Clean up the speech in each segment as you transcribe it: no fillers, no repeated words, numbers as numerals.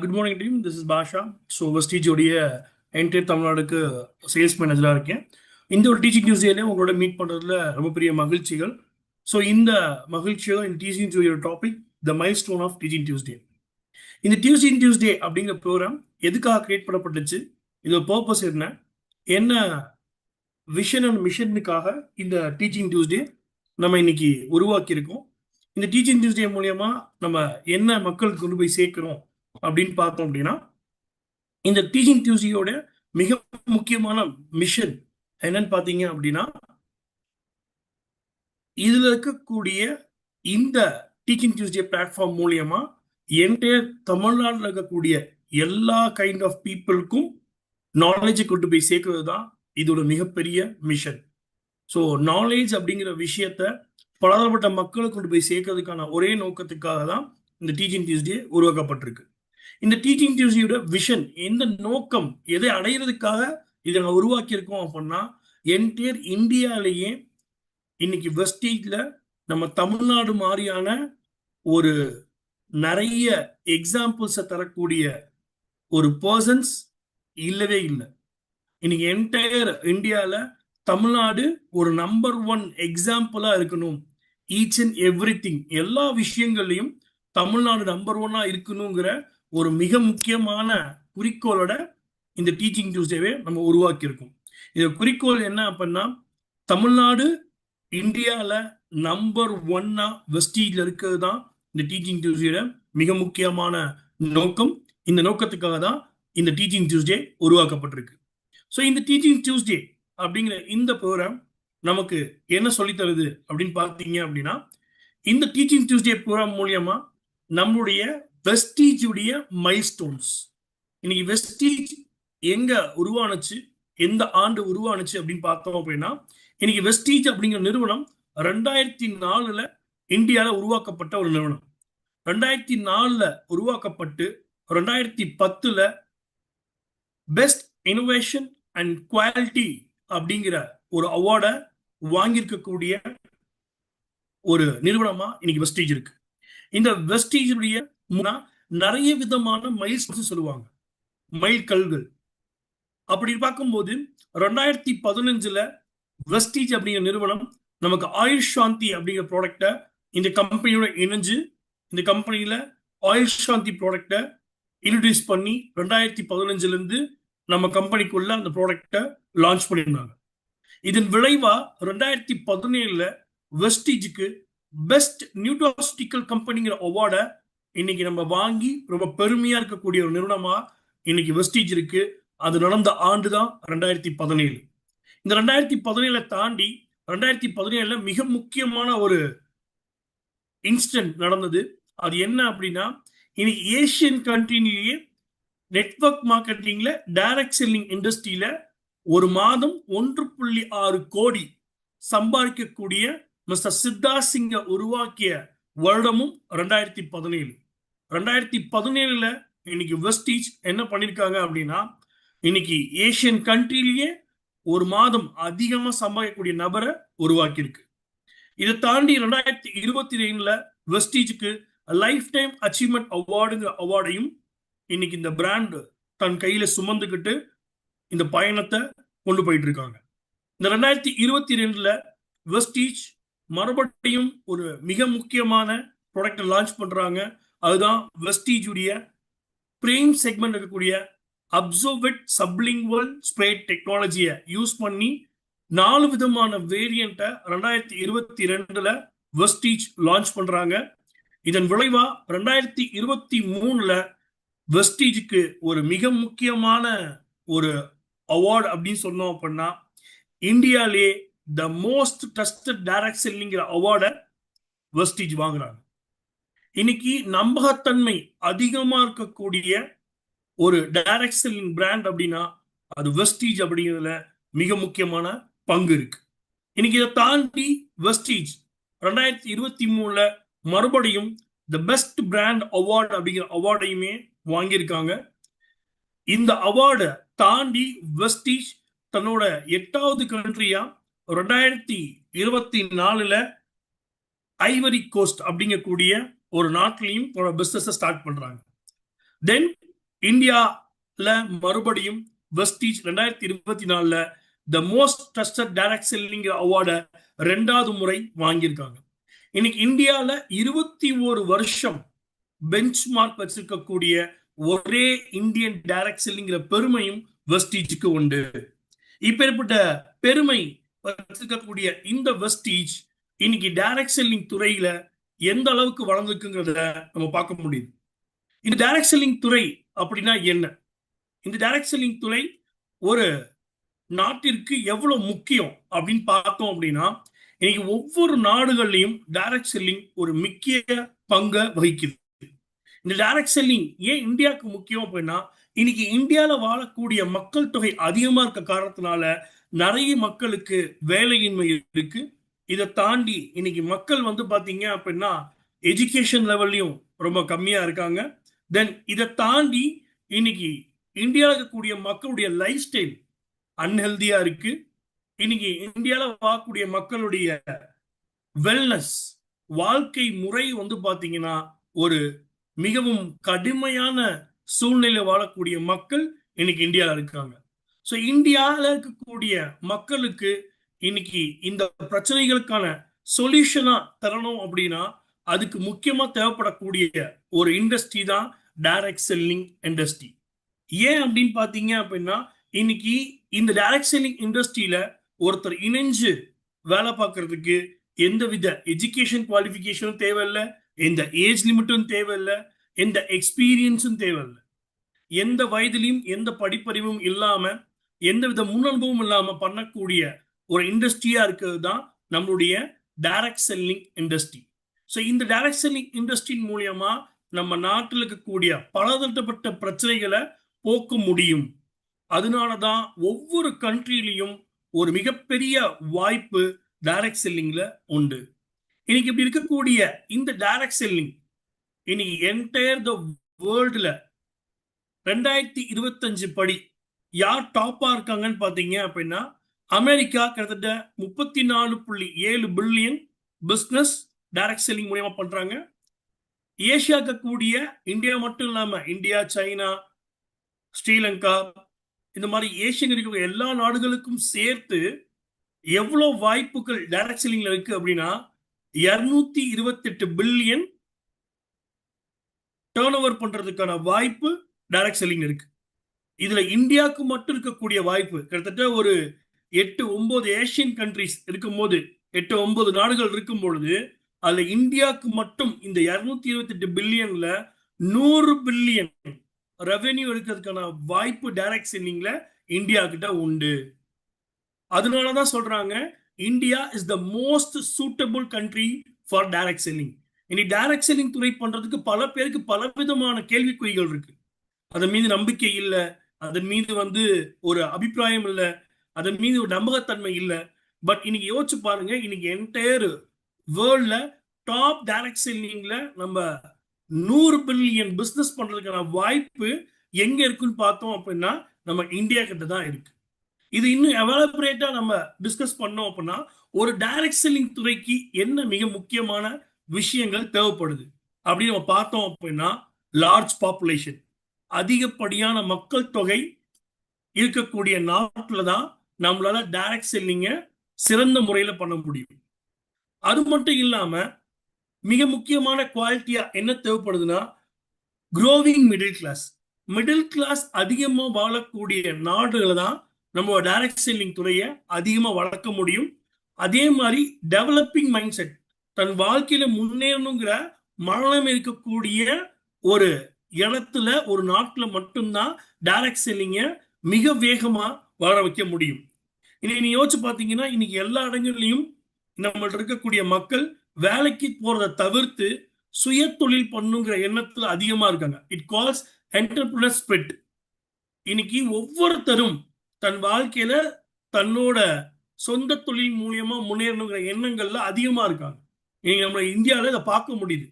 Good morning team, this is Basha. So வெஸ்டீஜோடைய entire தமிழ்நாடுக்கு sales மேனேஜராக இருக்கேன். இந்த ஒரு டீச்சிங் டியூஸ்டேலேயே உங்களோட மீட் பண்ணுறதுல ரொம்ப பெரிய மகிழ்ச்சிகள். ஸோ இந்த மகிழ்ச்சியோட இந்த teaching Tuesday topic the milestone of teaching Tuesday. இந்த டீச்சிங் டியூஸ்டே அப்படிங்கிற ப்ரோக்ராம் எதுக்காக கிரியேட் பண்ணப்பட்டுச்சு, இதோட பர்பஸ் என்ன, என்ன விஷன் அண்ட் மிஷனுக்காக இந்த டீச்சிங் டியூஸ்டே நம்ம இன்னைக்கு உருவாக்கியிருக்கோம். இந்த டீச்சிங் டியூஸ்டே மூலியமா நம்ம என்ன மக்களுக்கு கொண்டு போய் சேர்க்கிறோம் அப்படின்னு பார்த்தோம் அப்படின்னா, இந்த டீச்சிங் டியூஸ்டேயோட மிக முக்கியமான மிஷன் என்னன்னு பார்த்தீங்க அப்படின்னா, இதுல இருக்கக்கூடிய இந்த டீச்சிங் டியூஸ்டே பிளாட்ஃபார்ம் மூலியமா என்டையர் தமிழ்நாட்டில் இருக்கக்கூடிய எல்லா கைண்ட் ஆஃப் பீப்புளுக்கும் நாலேஜை கொண்டு போய் சேர்க்கிறது தான் இதோட மிகப்பெரிய மிஷன். ஸோ நாலேஜ் அப்படிங்கிற விஷயத்த பலதரப்பட்ட மக்களை கொண்டு போய் சேர்க்கறதுக்கான ஒரே நோக்கத்துக்காக தான் இந்த டீச்சிங் டியூஸ்டே உருவாக்கப்பட்டிருக்கு. இந்த டீச்சிங் டியூஸ்டேயோட விஷன், எந்த நோக்கம், எதை அடையிறதுக்காக இதை நாங்கள் உருவாக்கியிருக்கோம் அப்படின்னா, என்டையர் இந்தியாவிலேயே இன்னைக்கு வெஸ்டேஜ்ல நம்ம தமிழ்நாடு மாதிரியான ஒரு நிறைய எக்ஸாம்பிள்ஸை தரக்கூடிய ஒரு பர்சன்ஸ் இல்லவே இல்லை. இன்னைக்கு என்டையர் இந்தியாவில் தமிழ்நாடு ஒரு நம்பர் 1 எக்ஸாம்பிளா இருக்கணும். ஈச் அண்ட் எவ்ரி திங், எல்லா விஷயங்கள்லையும் தமிழ்நாடு நம்பர் 1 இருக்கணுங்கிற ஒரு மிக முக்கியமான குறிக்கோளோட இந்த டீச்சிங் டியூஸ்டேவே நம்ம உருவாக்கியிருக்கோம். இது குறிக்கோள் என்ன அப்படின்னா, தமிழ்நாடு இந்தியாவில் நம்பர் 1 வெஸ்டீஜ்ல இருக்கிறது தான் இந்த டீச்சிங் டியூஸ்டேட மிக முக்கியமான நோக்கம். இந்த நோக்கத்துக்காக தான் இந்த டீச்சிங் டியூஸ்டே உருவாக்கப்பட்டிருக்கு. ஸோ இந்த டீச்சிங் டியூஸ்டே அப்படிங்கிற இந்த ப்ரோக்ராம் நமக்கு என்ன சொல்லித்தருது அப்படின்னு பார்த்தீங்க அப்படின்னா, இந்த டீச்சிங் டியூஸ்டே ப்ரோக்ராம் மூலியமா நம்மளுடைய வெஸ்டீஜுடைய மைல்ஸ்டோன்ஸ், இன்னைக்கு வெஸ்டீஜ் எங்க உருவானுச்சு, எந்த ஆண்டு உருவானுச்சு அப்படின்னு பார்த்தோம் அப்படின்னா, இன்னைக்கு வெஸ்டீஜ் அப்படிங்கிற நிறுவனம் 2004 இந்தியாவில் உருவாக்கப்பட்ட ஒரு நிறுவனம். 2004 உருவாக்கப்பட்டு 2010 பெஸ்ட் இனோவேஷன் அண்ட் குவாலிட்டி அப்படிங்கிற ஒரு அவார்டை வாங்கியிருக்கக்கூடிய ஒரு நிறுவனமா இன்னைக்கு வெஸ்டீஜ் இருக்கு. இந்த வெஸ்டீஜுடைய நிறைய விதமான மைல்ஸ் சொல்லுவாங்க, மைல் கல்கள். அப்படி பார்க்கும்போது 2015 வெஸ்டீஜ் அப்படிங்கிற நிறுவனம் நமக்கு ஆயுஷ் சாந்தி அப்படிங்கிற ப்ராடக்டை இந்த கம்பெனியோட இணைஞ்சு இந்த கம்பெனியில ஆயுஷ் சாந்தி ப்ராடக்டை இன்ட்ரடியூஸ் பண்ணி 2015 நம்ம கம்பெனிக்குள்ள அந்த ப்ராடக்டை லான்ச் பண்ணியிருந்தாங்க. இதன் விளைவா 2017 வெஸ்டீஜுக்கு பெஸ்ட் நியூட்ராசிட்டிக்கல் கம்பெனிங்கிற அவார்டை இன்னைக்கு நம்ம வாங்கி ரொம்ப பெருமையா இருக்கக்கூடிய ஒரு நிறுவனமா இன்னைக்கு வெஸ்டீஜ் இருக்கு. அது நடந்த ஆண்டு தான் 2017. இந்த 2017 தாண்டி 2017 மிக முக்கியமான ஒரு இன்சிடென்ட் நடந்தது. அது என்ன அப்படின்னா, இன்னைக்கு ஏசியன் கண்ட்ரிலேயே நெட்வொர்க் மார்க்கெட்டிங்ல டைரக்ட் செல்லிங் இண்டஸ்ட்ரியில ஒரு மாதம் 1.6 கோடி சம்பாதிக்கக்கூடிய மிஸ்டர் சித்தார்த் சிங்கை உருவாக்கிய வருடமும் 2017. 2017 இன்னைக்கு வெஸ்டீஜ் என்ன பண்ணிருக்காங்க அப்படின்னா, இன்னைக்கு ஏசியன் கண்ட்ரிலேயே ஒரு மாதம் அதிகமா சம்பாதிக்கக்கூடிய நபரை உருவாக்கியிருக்கு. இதை தாண்டி 2022 வெஸ்டீஜுக்கு லைஃப் டைம் அச்சீவ்மெண்ட் அவார்டுங்கிற அவார்டையும் இன்னைக்கு இந்த பிராண்ட் தன் கையில சுமந்துக்கிட்டு இந்த பயணத்தை கொண்டு போயிட்டு இருக்காங்க. இந்த 2022 வெஸ்டீஜ் மறுபடியும் ஒரு மிக முக்கியமான ப்ராடக்டை லான்ச் பண்றாங்க. அதுதான் வெஸ்டீஜ் உடைய பிரீமியம் செக்மெண்ட் இருக்கக்கூடிய அப்சர்வெட் சப்லிங்குவல் ஸ்ப்ரே டெக்னாலஜியை யூஸ் பண்ணி 4 விதமான வேரியண்ட்டை 2022 வெஸ்டீஜ் லான்ச் பண்றாங்க. இதன் விளைவா 2023 வெஸ்டீஜுக்கு ஒரு மிக முக்கியமான ஒரு அவார்டு அப்படின்னு சொன்னோம் அப்படின்னா, இந்தியாலே த மோஸ்ட் ட்ரஸ்டட் டைரக்ட் செல்லிங்கிற அவார்டை வெஸ்டீஜ் வாங்குறாங்க. இன்னைக்கு நம்பகத்தன்மை அதிகமா இருக்கக்கூடிய ஒரு டைரக்ட் செல்லிங் பிராண்ட் அப்படின்னா அது வெஸ்டீஜ் அப்படிங்கிறதுல மிக முக்கியமான பங்கு இருக்கு. இன்னைக்கு இதை தாண்டி வெஸ்டீஜ் 2023 மறுபடியும் த பெஸ்ட் பிராண்ட் அவார்டு அப்படிங்கிற அவார்டையுமே வாங்கியிருக்காங்க. இந்த அவார்டை தாண்டி வெஸ்டீஜ் தன்னோட 8வது கண்ட்ரியா 2024 ஐவரி கோஸ்ட் அப்படிங்கக்கூடிய ஒரு நாட்டிலையும் பிசினஸ் ஸ்டார்ட் பண்றாங்க. தென் இந்தியால மறுபடியும் Vestige 2024 the most trusted direct selling அவார்டை 2வது முறை வாங்கியிருக்காங்க. இன்னைக்கு இந்தியால 21 வருஷம் பெஞ்ச் மார்க் வச்சிருக்கக்கூடிய ஒரே இந்தியன் டைரக்ட் செல்லிங்கிற பெருமையும் வெஸ்டீஜுக்கு உண்டு. இப்பேற்பட்ட பெருமை வச்சிருக்கக்கூடிய இந்த வெஸ்டீஜ் இன்னைக்கு டைரக்ட் செல்லிங் துறையில எந்த அளவுக்கு வளர்ந்துருக்குங்கிறத நம்ம பார்க்க முடியுது. இந்த டைரக்ட் செல்லிங் துறை அப்படின்னா என்ன? இந்த டைரக்ட் செல்லிங் துறை ஒரு நாட்டிற்கு எவ்வளவு முக்கியம் அப்படின்னு பார்த்தோம் அப்படின்னா, இன்னைக்கு ஒவ்வொரு நாடுகள்லையும் டைரக்ட் செல்லிங் ஒரு முக்கிய பங்கை வகிக்குது. இந்த டைரக்ட் செல்லிங் ஏன் இந்தியாவுக்கு முக்கியம் அப்படின்னா, இன்னைக்கு இந்தியாவில் வாழக்கூடிய மக்கள் தொகை அதிகமா இருக்க காரணத்தினால நிறைய மக்களுக்கு வேலையின்மை இருக்கு. இதை தாண்டி இன்னைக்கு மக்கள் பாத்தீங்க அப்படின்னா எஜுகேஷன் லெவல்லையும் ரொம்ப கம்மியா இருக்காங்க. தென் இதை தாண்டி இன்னைக்கு இந்தியாவில் இருக்கக்கூடிய மக்களுடைய லைஃப் ஸ்டைல் அன்ஹெல்தியா இருக்கு. இன்னைக்கு இந்தியாவில் வாழக்கூடிய மக்களுடைய வெல்னஸ் வாழ்க்கை முறை பாத்தீங்கன்னா ஒரு மிகவும் கடுமையான சூழ்நிலை வாழக்கூடிய மக்கள் இன்னைக்கு இந்தியாவில் இருக்காங்க. ஸோ இந்தியாவில் இருக்கக்கூடிய மக்களுக்கு இன்னைக்கு இந்த பிரச்சனைகளுக்கான சொல்யூஷனா தரணும் அப்படின்னா அதுக்கு முக்கியமா தேவைப்படக்கூடிய ஒரு இண்டஸ்ட்ரி தான் டைரக்ட் செல்லிங் இண்டஸ்ட்ரி. ஏன் அப்படின்னு பாத்தீங்க அப்படின்னா, இன்னைக்கு இந்த டைரக்ட் செல்லிங் இண்டஸ்ட்ரியில ஒருத்தர் இணைஞ்சு வேலை பார்க்கறதுக்கு எந்தவித எஜுகேஷன் குவாலிஃபிகேஷனும் தேவையில்லை, எந்த ஏஜ் லிமிட்டும் தேவையில்லை, எந்த எக்ஸ்பீரியன்ஸும் தேவையில்லை. எந்த வயதிலையும் எந்த படிப்பறிவும் இல்லாம எந்தவித முன் அனுபவம் இல்லாம பண்ணக்கூடிய ஒரு இண்டஸ்ட்ரியா இருக்கிறது தான் நம்மளுடைய டைரக்ட் செல்லிங் இண்டஸ்ட்ரி. ஸோ இந்த டைரக்ட் செல்லிங் இண்டஸ்ட்ரி மூலியமா நம்ம நாட்டில் இருக்கக்கூடிய பலதரப்பட்ட பிரச்சனைகளை போக்க முடியும். அதனாலதான் ஒவ்வொரு கண்ட்ரிலையும் ஒரு மிகப்பெரிய வாய்ப்பு டைரக்ட் செல்லிங்ல உண்டு. இன்னைக்கு இப்படி இருக்கக்கூடிய இந்த டைரக்ட் செல்லிங் இன்னைக்கு என்டையர் த வேர்ல்டுல 2025 படி யார் டாப்பா இருக்காங்கன்னு பாத்தீங்க அப்படின்னா, அமெரிக்கா கிட்டத்தட்ட 34.7 பில்லியன் பிசினஸ் டைரக்ட் செல்லிங் மூலமா பண்றாங்க. ஏசியா இருக்கக்கூடிய இந்தியா மட்டும் இல்லாம இந்தியா, சைனா, ஸ்ரீலங்கா இந்த மாதிரி ஏசியன் இருக்கக்கூடிய எல்லா நாடுகளுக்கும் சேர்த்து எவ்வளவு வாய்ப்புகள் டைரக்ட் செல்லிங்ல இருக்கு அப்படின்னா 228 பில்லியன் டர்ன் ஓவர் பண்றதுக்கான வாய்ப்பு டைரக்ட் செல்லிங் இருக்கு. இதுல இந்தியாவுக்கு மட்டும் இருக்கக்கூடிய வாய்ப்பு கிட்டத்தட்ட ஒரு 8-9 ஏசியன் கண்ட்ரிஸ் இருக்கும் போது 8-9 நாடுகள் இருக்கும் பொழுது அதுல இந்தியாவுக்கு மட்டும் இந்த 228 பில்லியன்ல 100 பில்லியன் ரெவென்யூ எடுக்கிறதுக்கான வாய்ப்பு டைரக்ட் செல்லிங்ல இந்தியா கிட்ட உண்டு. அதனாலதான் சொல்றாங்க India is the most suitable country for direct selling. இனி டைரக்ட் செல்லிங் துறை பண்றதுக்கு பல பேருக்கு பலவிதமான கேள்விக்குறிகள் இருக்கு. அதன் மீது நம்பிக்கை இல்லை, அதன் மீது ஒரு அபிப்பிராயம் இல்லை, அதன் மீது ஒரு நம்பகத்தன்மை இல்லை. பட் இன்னைக்கு யோசிச்சு பாருங்க, இன்னைக்கு என்டையர் வேர்ல்ட்ல டாப் டைரக்ட் செல்லிங்ல நம்ம 100 பில்லியன் பிசினஸ் பண்றதுக்கான வாய்ப்பு எங்க இருக்குன்னு பார்த்தோம் அப்படின்னா நம்ம இந்தியா கிட்ட தான் இருக்கு. இது இன்னும் எவாலபரேட்டா நம்ம டிஸ்கஸ் பண்ணோம் அப்படின்னா ஒரு டைரக்ட் செல்லிங் துறைக்கு என்ன மிக முக்கியமான விஷயங்கள் தேவைப்படுது அப்படின்னு நம்ம பார்த்தோம் அப்படின்னா, லார்ஜ் பாப்புலேஷன், அதிகப்படியான மக்கள் தொகை இருக்கக்கூடிய நாட்டில் தான் நம்மளால டைரக்ட் செல்லிங்க சிறந்த முறையில பண்ண முடியும். அது மட்டும் இல்லாம மிக முக்கியமான குவாலிட்டியா என்ன தேவைப்படுதுன்னா growing middle class. Middle class அதிகமா வாழக்கூடிய நாடுகளை தான் நம்ம டைரக்ட் செல்லிங் துறையை அதிகமா வளர்க்க முடியும். அதே மாதிரி டெவலப்பிங் மைண்ட் செட், தன் வாழ்க்கையில முன்னேறணுங்கிற மனம் இருக்கக்கூடிய ஒரு இடத்துல ஒரு நாட்டுல மட்டும்தான் டைரக்ட் செல்லிங்க மிக வேகமா வளர வைக்க முடியும். இன்னைக்கு நீ யோசிச்சு பாத்தீங்கன்னா இன்னைக்கு எல்லா இடங்கள்லயும் நம்மள்ட்ட இருக்கக்கூடிய மக்கள் வேலைக்கு போறதை தவிர்த்து சுய தொழில் பண்ணுங்கிற எண்ணத்துல அதிகமா இருக்காங்க. It calls entrepreneur spirit. இன்னைக்கு ஒவ்வொருத்தரும் தன் வாழ்க்கையில தன்னோட சொந்த தொழில் மூலியமா முன்னேறணுங்கிற எண்ணங்கள்ல அதிகமா இருக்காங்க. இன்னைக்கு நம்ம இந்தியாவில இதை பார்க்க முடியுது.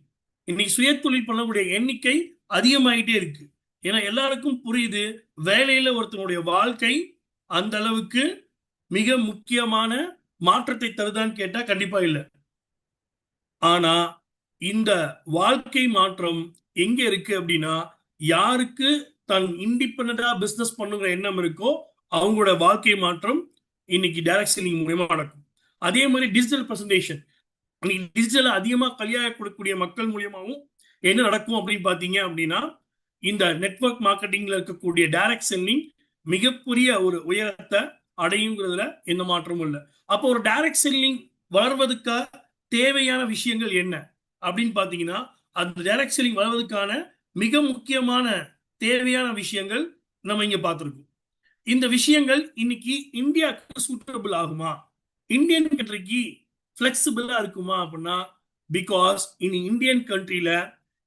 இன்னைக்கு சுய தொழில் பண்ணக்கூடிய எண்ணிக்கை அதிகமாயிட்டே இருக்கு. ஏன்னா எல்லாருக்கும் புரியுது வேலையில ஒருத்தனுடைய வாழ்க்கை அந்த அளவுக்கு மிக முக்கியமான மாற்றத்தை தருதான்னு கேட்டா கண்டிப்பா இல்லை. ஆனா இந்த வாழ்க்கை மாற்றம் எங்க இருக்கு அப்படின்னா யாருக்கு தன் இண்டிபெண்டா பிசினஸ் பண்ணுங்கிற எண்ணம் இருக்கோ அவங்களோட வாழ்க்கை மாற்றம் இன்னைக்கு டைரக்ட் செல்லிங் மூலமா நடக்கும். அதே மாதிரி டிஜிட்டல் பிரசன்டேஷன், இன்னைக்கு டிஜிட்டல் அதிகமா கையாள கொடுக்கக்கூடிய மக்கள் மூலியமாவும் என்ன நடக்கும் அப்படின்னு பாத்தீங்க அப்படின்னா, இந்த நெட்வொர்க் மார்க்கெட்டிங்ல இருக்கக்கூடிய டைரக்ட் செல்லிங் மிகப்பெரிய ஒரு உயரத்தை அடையுங்கிறதுல எந்த மாற்றமும் இல்லை. அப்போ ஒரு டைரக்ட் செல்லிங் வளர்வதற்காக தேவையான விஷயங்கள் என்ன அப்படின்னு பாத்தீங்கன்னா, அந்த டைரக்ட் செல்லிங் வளர்வதற்கான மிக முக்கியமான தேவையான விஷயங்கள் நம்ம இங்க பார்த்திருக்கோம். இந்த விஷயங்கள் இன்னைக்கு இந்தியாவுக்கு சூட்டபிள் ஆகுமா, இந்தியன் கண்ட்ரிக்கு பிளெக்சிபிளா இருக்குமா அப்படின்னா, பிகாஸ் இனி இந்தியன் கண்ட்ரில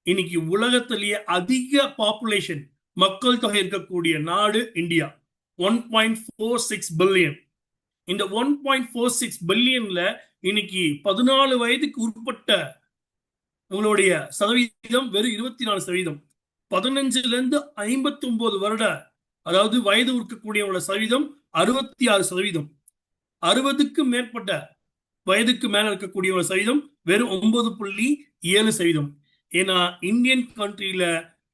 இன்னைக்கு உலகத்திலேயே அதிக பாப்புலேஷன் மக்கள் தொகை இருக்கக்கூடிய நாடு இந்தியா. 1.46 பில்லியன். இந்த 1.46 பில்லியன்ல இன்னைக்கு 14 வயதுக்கு உட்பட்ட உங்களுடைய சதவீதம் வெறும் 24%. 15ல இருந்து 59 வருட அதாவது வயது இருக்கக்கூடியவங்களோட சதவீதம் 66%. 60க்கு மேற்பட்ட வயதுக்கு மேல இருக்கக்கூடிய ஒரு சதவீதம் வெறும் 9.7%. ஏன்னா இந்தியன் கண்ட்ரியில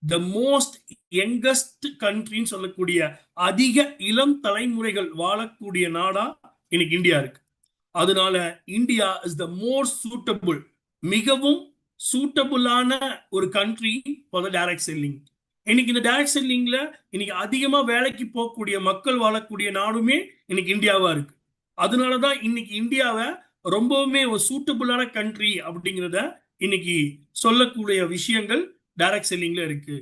த மோஸ்ட் யங்கஸ்ட் கண்ட்ரின்னு சொல்லக்கூடிய அதிக இளம் தலைமுறைகள் வாழக்கூடிய நாடா இன்னைக்கு இந்தியா இருக்கு. அதனால India is the more suitable, மிகவும் சூட்டபிளான ஒரு country for the direct selling. இன்னைக்கு இந்த டைரக்ட் செல்லிங்ல இன்னைக்கு அதிகமா வேலைக்கு போகக்கூடிய மக்கள் வாழக்கூடிய நாடுமே இன்னைக்கு இந்தியாவா இருக்கு. அதனாலதான் இன்னைக்கு இந்தியாவை ரொம்பவுமே ஒரு சூட்டபிளான கண்ட்ரி அப்படிங்கிறத இன்னைக்கு சொல்லக்கூடிய விஷயங்கள் டைரக்ட் செல்லிங்ல இருக்கு.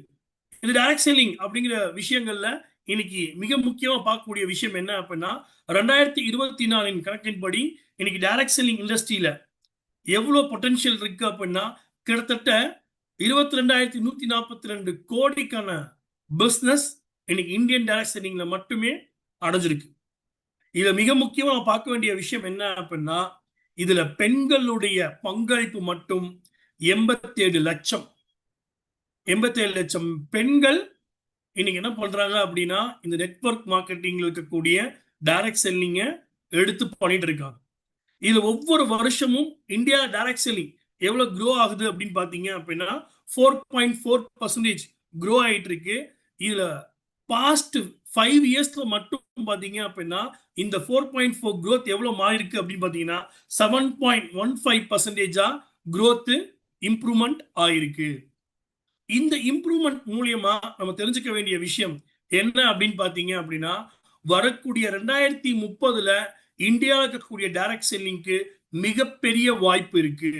இந்த டைரக்ட் செல்லிங் அப்படிங்கிற விஷயங்கள்ல இன்னைக்கு மிக முக்கியமா பார்க்கக்கூடிய விஷயம் என்ன அப்படின்னா, 2024 கணக்கின்படி இன்னைக்கு டைரக்ட் செல்லிங் இண்டஸ்ட்ரியில எவ்வளவு பொட்டன்ஷியல் இருக்கு அப்படின்னா, கிட்டத்தட்ட 22,142 கோடிக்கான பிசினஸ் இன்னைக்கு இந்தியன் டைரக்ட் செல்லிங்ல மட்டுமே அடைஞ்சிருக்கு. இதுல மிக முக்கியமா பார்க்க வேண்டிய விஷயம் என்ன அப்படின்னா, இதுல பெண்களுடைய பங்களிப்பு மட்டும் 87 லட்சம். 87 லட்சம் பெண்கள் இன்னைக்கு என்ன பண்றாங்க அப்படின்னா, இந்த நெட்வொர்க் மார்க்கெட்டிங்ல இருக்கக்கூடிய டைரக்ட் செல்லிங்க எடுத்து பண்ணிட்டு இருக்காங்க. இது ஒவ்வொரு வருஷமும் இந்தியா டைரக்ட் செல்லிங் எவ்வளவு க்ரோ ஆகுது அப்படின்னு பாத்தீங்க அப்படின்னா 4.4% க்ரோ ஆயிட்டு இருக்கு. இதுல பாஸ்ட் 5 இயர்ஸ்ல மட்டும் பாத்தீங்க அப்படின்னா இந்த 4.4 growth எவ்வளவு மாறி இருக்கு அப்படின்னு பாத்தீங்கன்னா 7.15% growth இம்ப்ரூவ்மெண்ட் ஆயிருக்கு. இந்த இம்ப்ரூவ்மெண்ட் மூலியமா நம்ம தெரிஞ்சுக்க வேண்டிய விஷயம் என்ன அப்படின்னு பாத்தீங்க அப்படின்னா, வரக்கூடிய 2030ல இந்தியாவில் இருக்கக்கூடிய டைரக்ட் செல்லிங்க்கு மிகப்பெரிய வாய்ப்பு இருக்கு.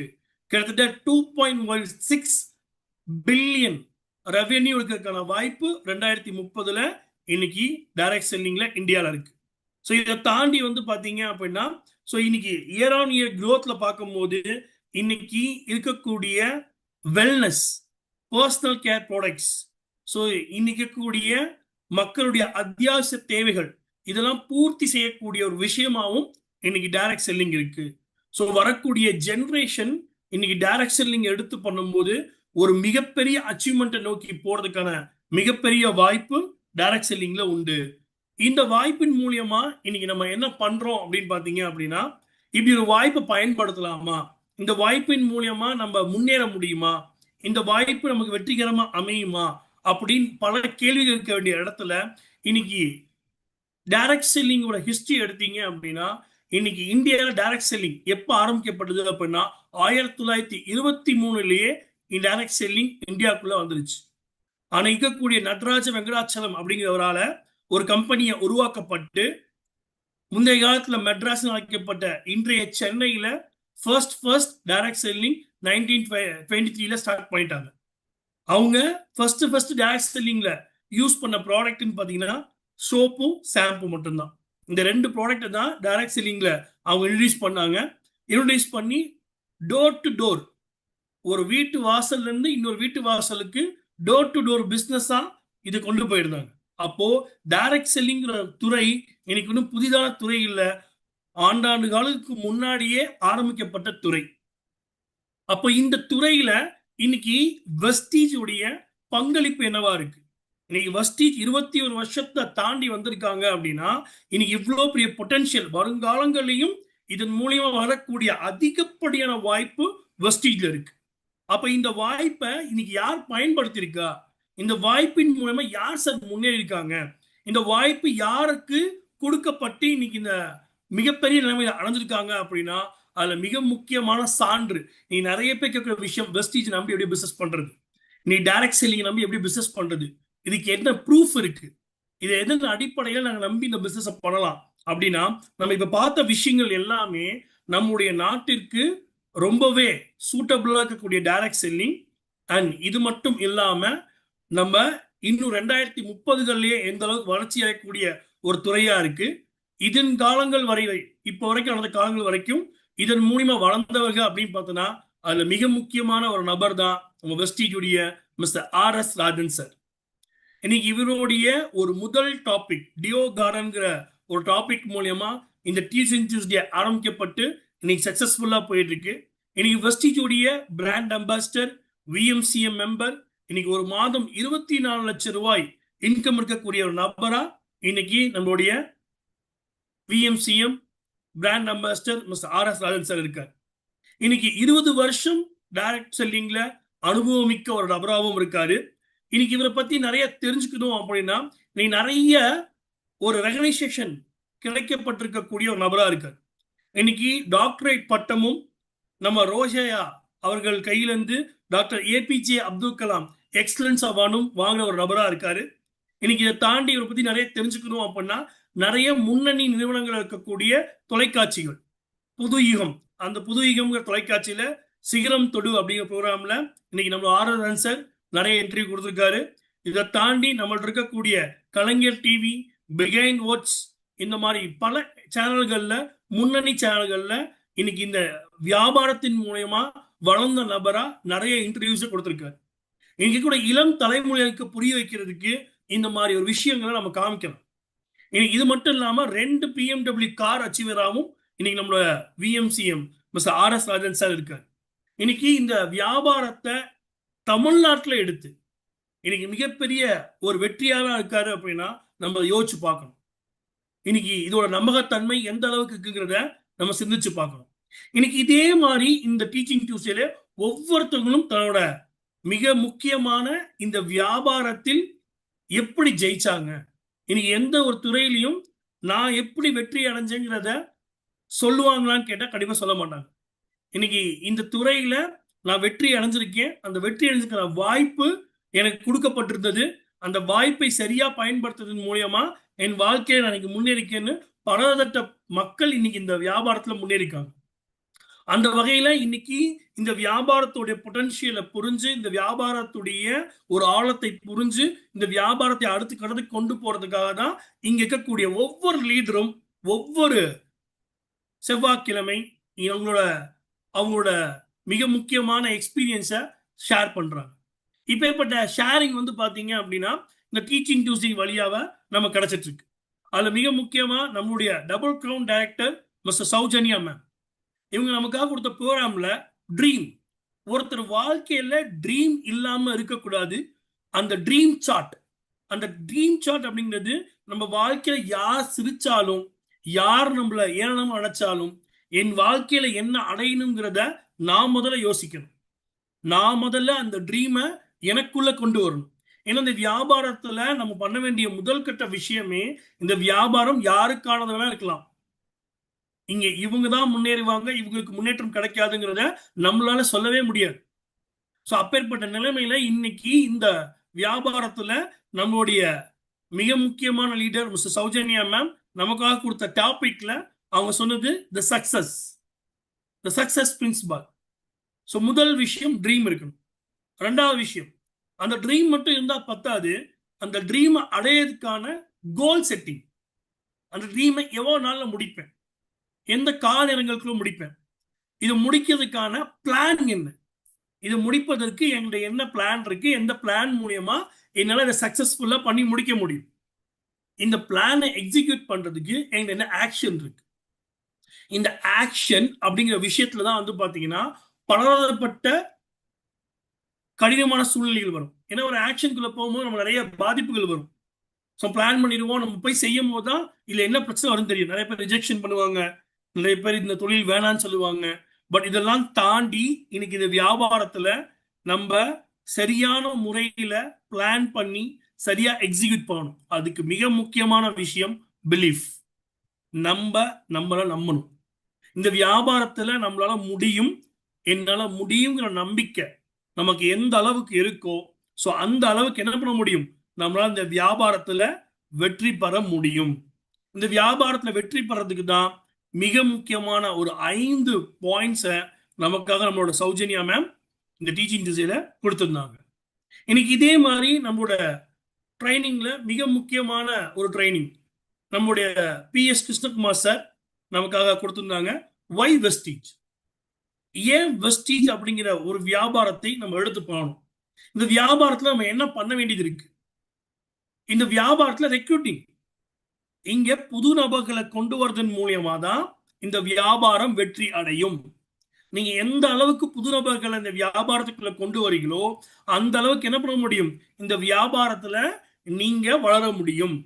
கிட்டத்தட்ட 2.16 பில்லியன் ரெவென்யூ இருக்கிறதுக்கான வாய்ப்பு 2030ல இன்னைக்கு டைரக்ட் செல்லிங்ல இந்தியாவில் இருக்கு. ஸோ இதை தாண்டி வந்து பாத்தீங்க அப்படின்னா, ஸோ இன்னைக்கு இயர் ஆன் இயர் growthல பார்க்கும்போது இன்னைக்கு இருக்கக்கூடிய wellness, personal care products, so இன்னைக்கு இருக்கக்கூடிய மக்களுடைய அத்தியாவசிய தேவைகள் இதெல்லாம் பூர்த்தி செய்யக்கூடிய ஒரு விஷயமாவும் இன்னைக்கு டைரக்ட் செல்லிங் இருக்கு. ஸோ வரக்கூடிய ஜென்ரேஷன் இன்னைக்கு டைரக்ட் செல்லிங் எடுத்து பண்ணும்போது ஒரு மிகப்பெரிய அச்சீவ்மெண்ட்டை நோக்கி போறதுக்கான மிகப்பெரிய வாய்ப்பு டைரக்ட் செல்லிங்ல உண்டு. இந்த வாய்ப்பின் மூலியமா இன்னைக்கு நம்ம என்ன பண்றோம் அப்படின்னு பாத்தீங்க அப்படின்னா, இப்படி ஒரு வாய்ப்பை பயன்படுத்தலாமா, இந்த வாய்ப்பின் மூலியமா நம்ம முன்னேற முடியுமா, இந்த வாய்ப்பு நமக்கு வெற்றிகரமா அமையுமா அப்படின்னு பல கேள்விகள் இருக்க வேண்டிய இடத்துல இன்னைக்கு டைரக்ட் செல்லிங்கோட ஹிஸ்டரி எடுத்தீங்க அப்படின்னா, இன்னைக்கு இந்தியாவில் டைரக்ட் செல்லிங் எப்ப ஆரம்பிக்கப்பட்டது அப்படின்னா 1923லயே இந்த டைரக்ட் செல்லிங் இந்தியாவுக்குள்ள வந்துருச்சு. ஆனா இருக்கக்கூடிய நடராஜ வெங்கடாச்சலம் அப்படிங்கிறவரால ஒரு கம்பெனியை உருவாக்கப்பட்டு முந்தைய காலத்துல மெட்ராஸ் அழைக்கப்பட்ட இன்றைய சென்னையில ஃபர்ஸ்ட் டைரக்ட் செல்லிங் 1923ல ஸ்டார்ட் பண்ணிட்டாங்க. அவங்க ஃபர்ஸ்ட் டைரக்ட் செல்லிங்ல யூஸ் பண்ண ப்ராடக்ட்னு பாத்தீங்கன்னா சோப்பும் ஷாம்பு மட்டும்தான். இந்த 2 ப்ராடக்ட் தான் டைரக்ட் செல்லிங்ல அவங்க இன்ட்ரடியூஸ் பண்ணாங்க. இன்ட்ரடியூஸ் பண்ணி டோர் டு டோர், ஒரு வீட்டு வாசல்ல இருந்து இன்னொரு வீட்டு வாசலுக்கு டோர் டு டோர் பிசினஸா இது கொண்டு போயிருந்தாங்க. அப்போ டைரக்ட் செல்லிங்கிற துறை இன்னைக்கு இன்னும் புதிதான துறை இல்ல, ஆண்டாண்டு காலத்துக்கு முன்னாடியே ஆரம்பிக்கப்பட்ட துறை. அப்போ இந்த துறையில இன்னைக்கு வெஸ்டீஜ் உடைய பங்களிப்பு என்னவா இருக்கு? இன்னைக்கு வெஸ்டீஜ் 21 வருஷத்தை தாண்டி வந்திருக்காங்க அப்படின்னா இன்னைக்கு இவ்வளவு பெரிய பொட்டன்ஷியல் வருங்காலங்களையும் இதன் மூலியமா வரக்கூடிய அதிகப்படியான வாய்ப்பு வெஸ்டீஜ்ல இருக்கு. அப்ப இந்த வாய்ப்பை இன்னைக்கு யார் பயன்படுத்தியிருக்கா, இந்த வாய்ப்பின் மூலமா யார் சார் முன்னேறி இருக்காங்க, இந்த வாய்ப்பு யாருக்கு கொடுக்கப்பட்டு இன்னைக்கு இந்த மிகப்பெரிய நிலைமையில அடைஞ்சிருக்காங்க அப்படின்னா அதுல மிக முக்கியமான சான்று. நீ நிறைய பேர் கேட்கிற விஷயம், வெஸ்டீஜ் நம்பி எப்படி பிசினஸ் பண்றது, நீ டைரக்ட் செல்லிங் நம்பி எப்படி பிசினஸ் பண்றது, இதுக்கு என்ன ப்ரூஃப் இருக்கு, இதை எதன் அடிப்படையில் நாங்க நம்பி இந்த பிசினஸ் பண்ணலாம் அப்படின்னா, நம்ம இப்ப பார்த்த விஷயங்கள் எல்லாமே நம்முடைய நாட்டிற்கு ரொம்பவே சூட்டபிளா இருக்கக்கூடிய டைரக்ட் செல்லிங். அண்ட் இது மட்டும் இல்லாம நம்ம இன்னும் 2030 எந்த அளவுக்கு வளர்ச்சி அடையக்கூடிய ஒரு துறையா இருக்கு. இதன் காலங்கள் வரை, இப்போ வரைக்கும் நடந்த காலங்கள் வரைக்கும் இதன் மூலியமா வளர்ந்தவர்கள் அப்படின்னு பார்த்தோம்னா அதுல மிக முக்கியமான ஒரு நபர் தான் நம்ம வெஸ்டீஜுடைய மிஸ்டர் RS ராஜன் சார். இன்னைக்கு இவருடைய ஒரு முதல் டாபிக் டியோ கார்டன்ங்கிற ஒரு டாபிக் மூலியமா இந்த டீச்சிங் டியூஸ்டே ஆரம்பிக்கப்பட்டு இன்னைக்கு சக்சஸ்ஃபுல்லா போயிட்டு இருக்கு. இன்னைக்கு வெஸ்டீஜுடைய பிராண்ட் அம்பாசிடர், VMCM மெம்பர், இன்னைக்கு ஒரு மாதம் 24 லட்சம் ரூபாய் இன்கம் இருக்கக்கூடிய ஒரு நபரா இன்னைக்கு நம்மளுடைய VMCM brand ambassador mister RS Rajan sir இருக்கார். இன்னைக்கு 20 வருஷம் டைரக்ட் செல்லிங்ல அனுபவமிக்க ஒரு நபராகவும் இருக்காரு. இன்னைக்கு இவரை பத்தி நிறைய தெரிஞ்சுக்கணும் அப்படின்னா நீ நிறைய ஒரு ரெகனைசேஷன் கிடைக்கப்பட்டிருக்கக்கூடிய ஒரு நபரா இருக்கார். இன்னைக்கு டாக்டரேட் பட்டமும் நம்ம ரோஷயா அவர்கள் கையிலிருந்து doctor APJ Abdul Kalam excellence அவார்டும் வாங்கின ஒரு நபரா இருக்காரு. இன்னைக்கு இதை தாண்டி இவரை பத்தி நிறைய தெரிஞ்சுக்கணும் அப்படின்னா நிறைய முன்னணி நிறுவனங்கள் இருக்கக்கூடிய தொலைக்காட்சிகள், புது யுகம், அந்த புது யுகம்ங்கிற தொலைக்காட்சியில சிகரம் தொடு அப்படிங்கிற ப்ரோக்ராம்ல இன்னைக்கு நம்ம RS சார் நிறைய இன்டர்வியூ கொடுத்திருக்காரு. இதை தாண்டி நம்மள்ட்ட இருக்கக்கூடிய கலைஞர் டிவி, பிகைண்ட் வேர்ட்ஸ், இந்த மாதிரி பல சேனல்கள்ல, முன்னணி சேனல்கள்ல இன்னைக்கு இந்த வியாபாரத்தின் மூலமா வளர்ந்த நபரா நிறைய இன்டர்வியூஸ் கொடுத்திருக்காரு. இன்னைக்கு கூட இளம் தலைமுறைக்கு புரிய வைக்கிறதுக்கு இந்த மாதிரி ஒரு விஷயங்களை நம்ம காமிக்கலாம். இன்னைக்கு இது மட்டும் இல்லாம 2 BMW கார் அச்சீவராகவும் இன்னைக்கு நம்மளோட VMCM mister RS Rajan sir இருக்காரு. இன்னைக்கு இந்த வியாபாரத்தை தமிழ்நாட்டில் எடுத்து இன்னைக்கு மிகப்பெரிய ஒரு வெற்றியாளா இருக்காரு அப்படின்னா நம்ம யோசிச்சு பார்க்கணும். இன்னைக்கு இதோட நம்பகத்தன்மை எந்த அளவுக்கு இருக்குங்கிறத நம்ம சிந்திச்சு பார்க்கணும். இன்னைக்கு இதே மாதிரி இந்த டீச்சிங் டியூஸ்டேல ஒவ்வொருத்தவங்களும் தன்னோட மிக முக்கியமான இந்த வியாபாரத்தில் எப்படி ஜெயிச்சாங்க, இன்னைக்கு எந்த ஒரு துறையிலையும் நான் எப்படி வெற்றி அடைஞ்சேங்கிறத சொல்லுவாங்களான்னு கேட்டா கண்டிப்பா சொல்ல மாட்டாங்க. இன்னைக்கு இந்த துறையில நான் வெற்றி அடைஞ்சிருக்கேன், அந்த வெற்றி அடைஞ்சிருக்கிற வாய்ப்பு எனக்கு கொடுக்கப்பட்டிருந்தது, அந்த வாய்ப்பை சரியா பயன்படுத்துறதன் மூலியமா என் வாழ்க்கையை நான் இன்னைக்கு முன்னேறிக்கேன்னு பலதட்ட மக்கள் இன்னைக்கு இந்த வியாபாரத்துல முன்னேறிக்காங்க. அந்த வகையில இன்னைக்கு இந்த வியாபாரத்துடைய பொட்டன்ஷியலை புரிஞ்சு, இந்த வியாபாரத்துடைய ஒரு ஆழத்தை புரிஞ்சு, இந்த வியாபாரத்தை அடுத்த கட்டத்துக்கு கொண்டு போறதுக்காக தான் இங்க இருக்கக்கூடிய ஒவ்வொரு லீடரும் ஒவ்வொரு செவ்வாய்க்கிழமை அவங்களோட மிக முக்கியமான எக்ஸ்பீரியன்ஸை ஷேர் பண்றாங்க. இப்பேற்பட்ட ஷேரிங் பாத்தீங்க அப்படின்னா இந்த டீச்சிங் டியூஸ்டே வழியாக நம்ம கிடைச்சிட்டு இருக்கு. அதுல மிக முக்கியமா நம்மளுடைய double crown director mister Sowjanya ma'am, இவங்க நமக்காக கொடுத்த ப்ரோக்ராம்ல ட்ரீம், ஒருத்தர் வாழ்க்கையில ட்ரீம் இல்லாம இருக்கக்கூடாது, அந்த ட்ரீம் சார்ட், அந்த ட்ரீம் சார்ட் அப்படிங்கிறது நம்ம வாழ்க்கையில யார் சிரிச்சாலும், யார் நம்மள ஏளனம் அடைச்சாலும், என் வாழ்க்கையில என்ன அடையணுங்கிறத நான் முதல்ல யோசிக்கணும். நான் முதல்ல அந்த ட்ரீமை எனக்குள்ள கொண்டு வரணும். ஏன்னா இந்த வியாபாரத்துல நம்ம பண்ண வேண்டிய முதல் கட்ட விஷயமே, இந்த வியாபாரம் யாருக்கானதா இருக்கலாம், இங்க இவங்க தான் முன்னேறுவாங்க, இவங்களுக்கு முன்னேற்றம் கிடைக்காதுங்கிறத நம்மளால சொல்லவே முடியாது. ஸோ அப்பேற்பட்ட நிலைமையில இன்னைக்கு இந்த வியாபாரத்துல நம்மளுடைய மிக முக்கியமான லீடர் மிஸ்டர் சௌஜன்யா மேம் நமக்காக கொடுத்த டாபிக்ல அவங்க சொன்னது தி சக்சஸ் பிரின்சிபல். ஸோ முதல் விஷயம் ட்ரீம் இருக்கணும். ரெண்டாவது விஷயம், அந்த ட்ரீம் மட்டும் இருந்தா பத்தாது, அந்த ட்ரீமை அடையிறதுக்கான கோல் செட்டிங், அந்த ட்ரீமை எவ்வளவு நாள்ல முடிப்பேன், எந்த கால நேரங்களுக்குள்ள முடிப்பேன், இது முடிக்கிறதுக்கான பிளான் என்ன, இது முடிப்பதற்கு என்கிட்ட என்ன பிளான் இருக்கு, எந்த பிளான் மூலியமா என்னால இதை சக்சஸ்ஃபுல்லா பண்ணி முடிக்க முடியும், இந்த பிளானை எக்ஸிக்யூட் பண்றதுக்கு என்கிட்ட என்ன ஆக்ஷன் இருக்கு. இந்த ஆக்ஷன் அப்படிங்கிற விஷயத்துலதான் பாத்தீங்கன்னா பலதரப்பட்ட கடினமான சூழ்நிலைகள் வரும். ஏன்னா ஒரு ஆக்ஷனுக்குள்ள போகும்போது நம்ம நிறைய பாதிப்புகள் வரும். ஸோ பிளான் பண்ணிடுவோம், நம்ம போய் செய்யும் போது தான் இல்லை என்ன பிரச்சனை வரும்னு தெரியும். நிறைய பேர் ரிஜெக்ஷன் பண்ணுவாங்க, நிறைய பேர் இந்த தொழில் வேணான்னு சொல்லுவாங்க. பட் இதெல்லாம் தாண்டி இன்னைக்கு இந்த வியாபாரத்துல நம்ம சரியான முறையில பிளான் பண்ணி சரியா எக்ஸிக்யூட் பண்ணணும். அதுக்கு மிக முக்கியமான விஷயம் பிலீஃப். நம்மள நம்பணும். இந்த வியாபாரத்துல நம்மளால முடியும், என்னால முடியுங்கிற நம்பிக்கை நமக்கு எந்த அளவுக்கு இருக்கோ, ஸோ அந்த அளவுக்கு என்ன பண்ண முடியும், நம்மளால இந்த வியாபாரத்துல வெற்றி பெற முடியும். இந்த வியாபாரத்துல வெற்றி பெறதுக்கு தான் மிக முக்கியமான ஒரு 5 பாயிண்ட்ஸை நமக்காக நம்மளோட சௌஜன்யா மேம் இந்த டீச்சிங் திசையில கொடுத்திருந்தாங்க. இன்னைக்கு இதே மாதிரி நம்மளோட ட்ரைனிங்ல மிக முக்கியமான ஒரு ட்ரைனிங் நம்முடைய PS கிருஷ்ணகுமார் சார் நமக்காக கொடுத்திருந்தாங்க. வை வெஸ்டீஜ், ஏன் வெஸ்டீஜ் அப்படிங்கிற ஒரு வியாபாரத்தை நம்ம எடுத்து போகணும். இந்த வியாபாரத்துல நம்ம என்ன பண்ண வேண்டியது இருக்கு, இந்த வியாபாரத்துல ரெக்ரூட்டிங், இங்க புது நபர்களை கொண்டு வரதன் மூலியமா தான் இந்த வியாபாரம் வெற்றி அடையும். நீங்க எந்த அளவுக்கு புது நபர்களை இந்த வியாபாரத்துக்குள்ள கொண்டு வரீங்களோ அந்த அளவுக்கு என்ன பண்ண முடியும், இந்த வியாபாரத்துல நீங்க வளர முடியும்.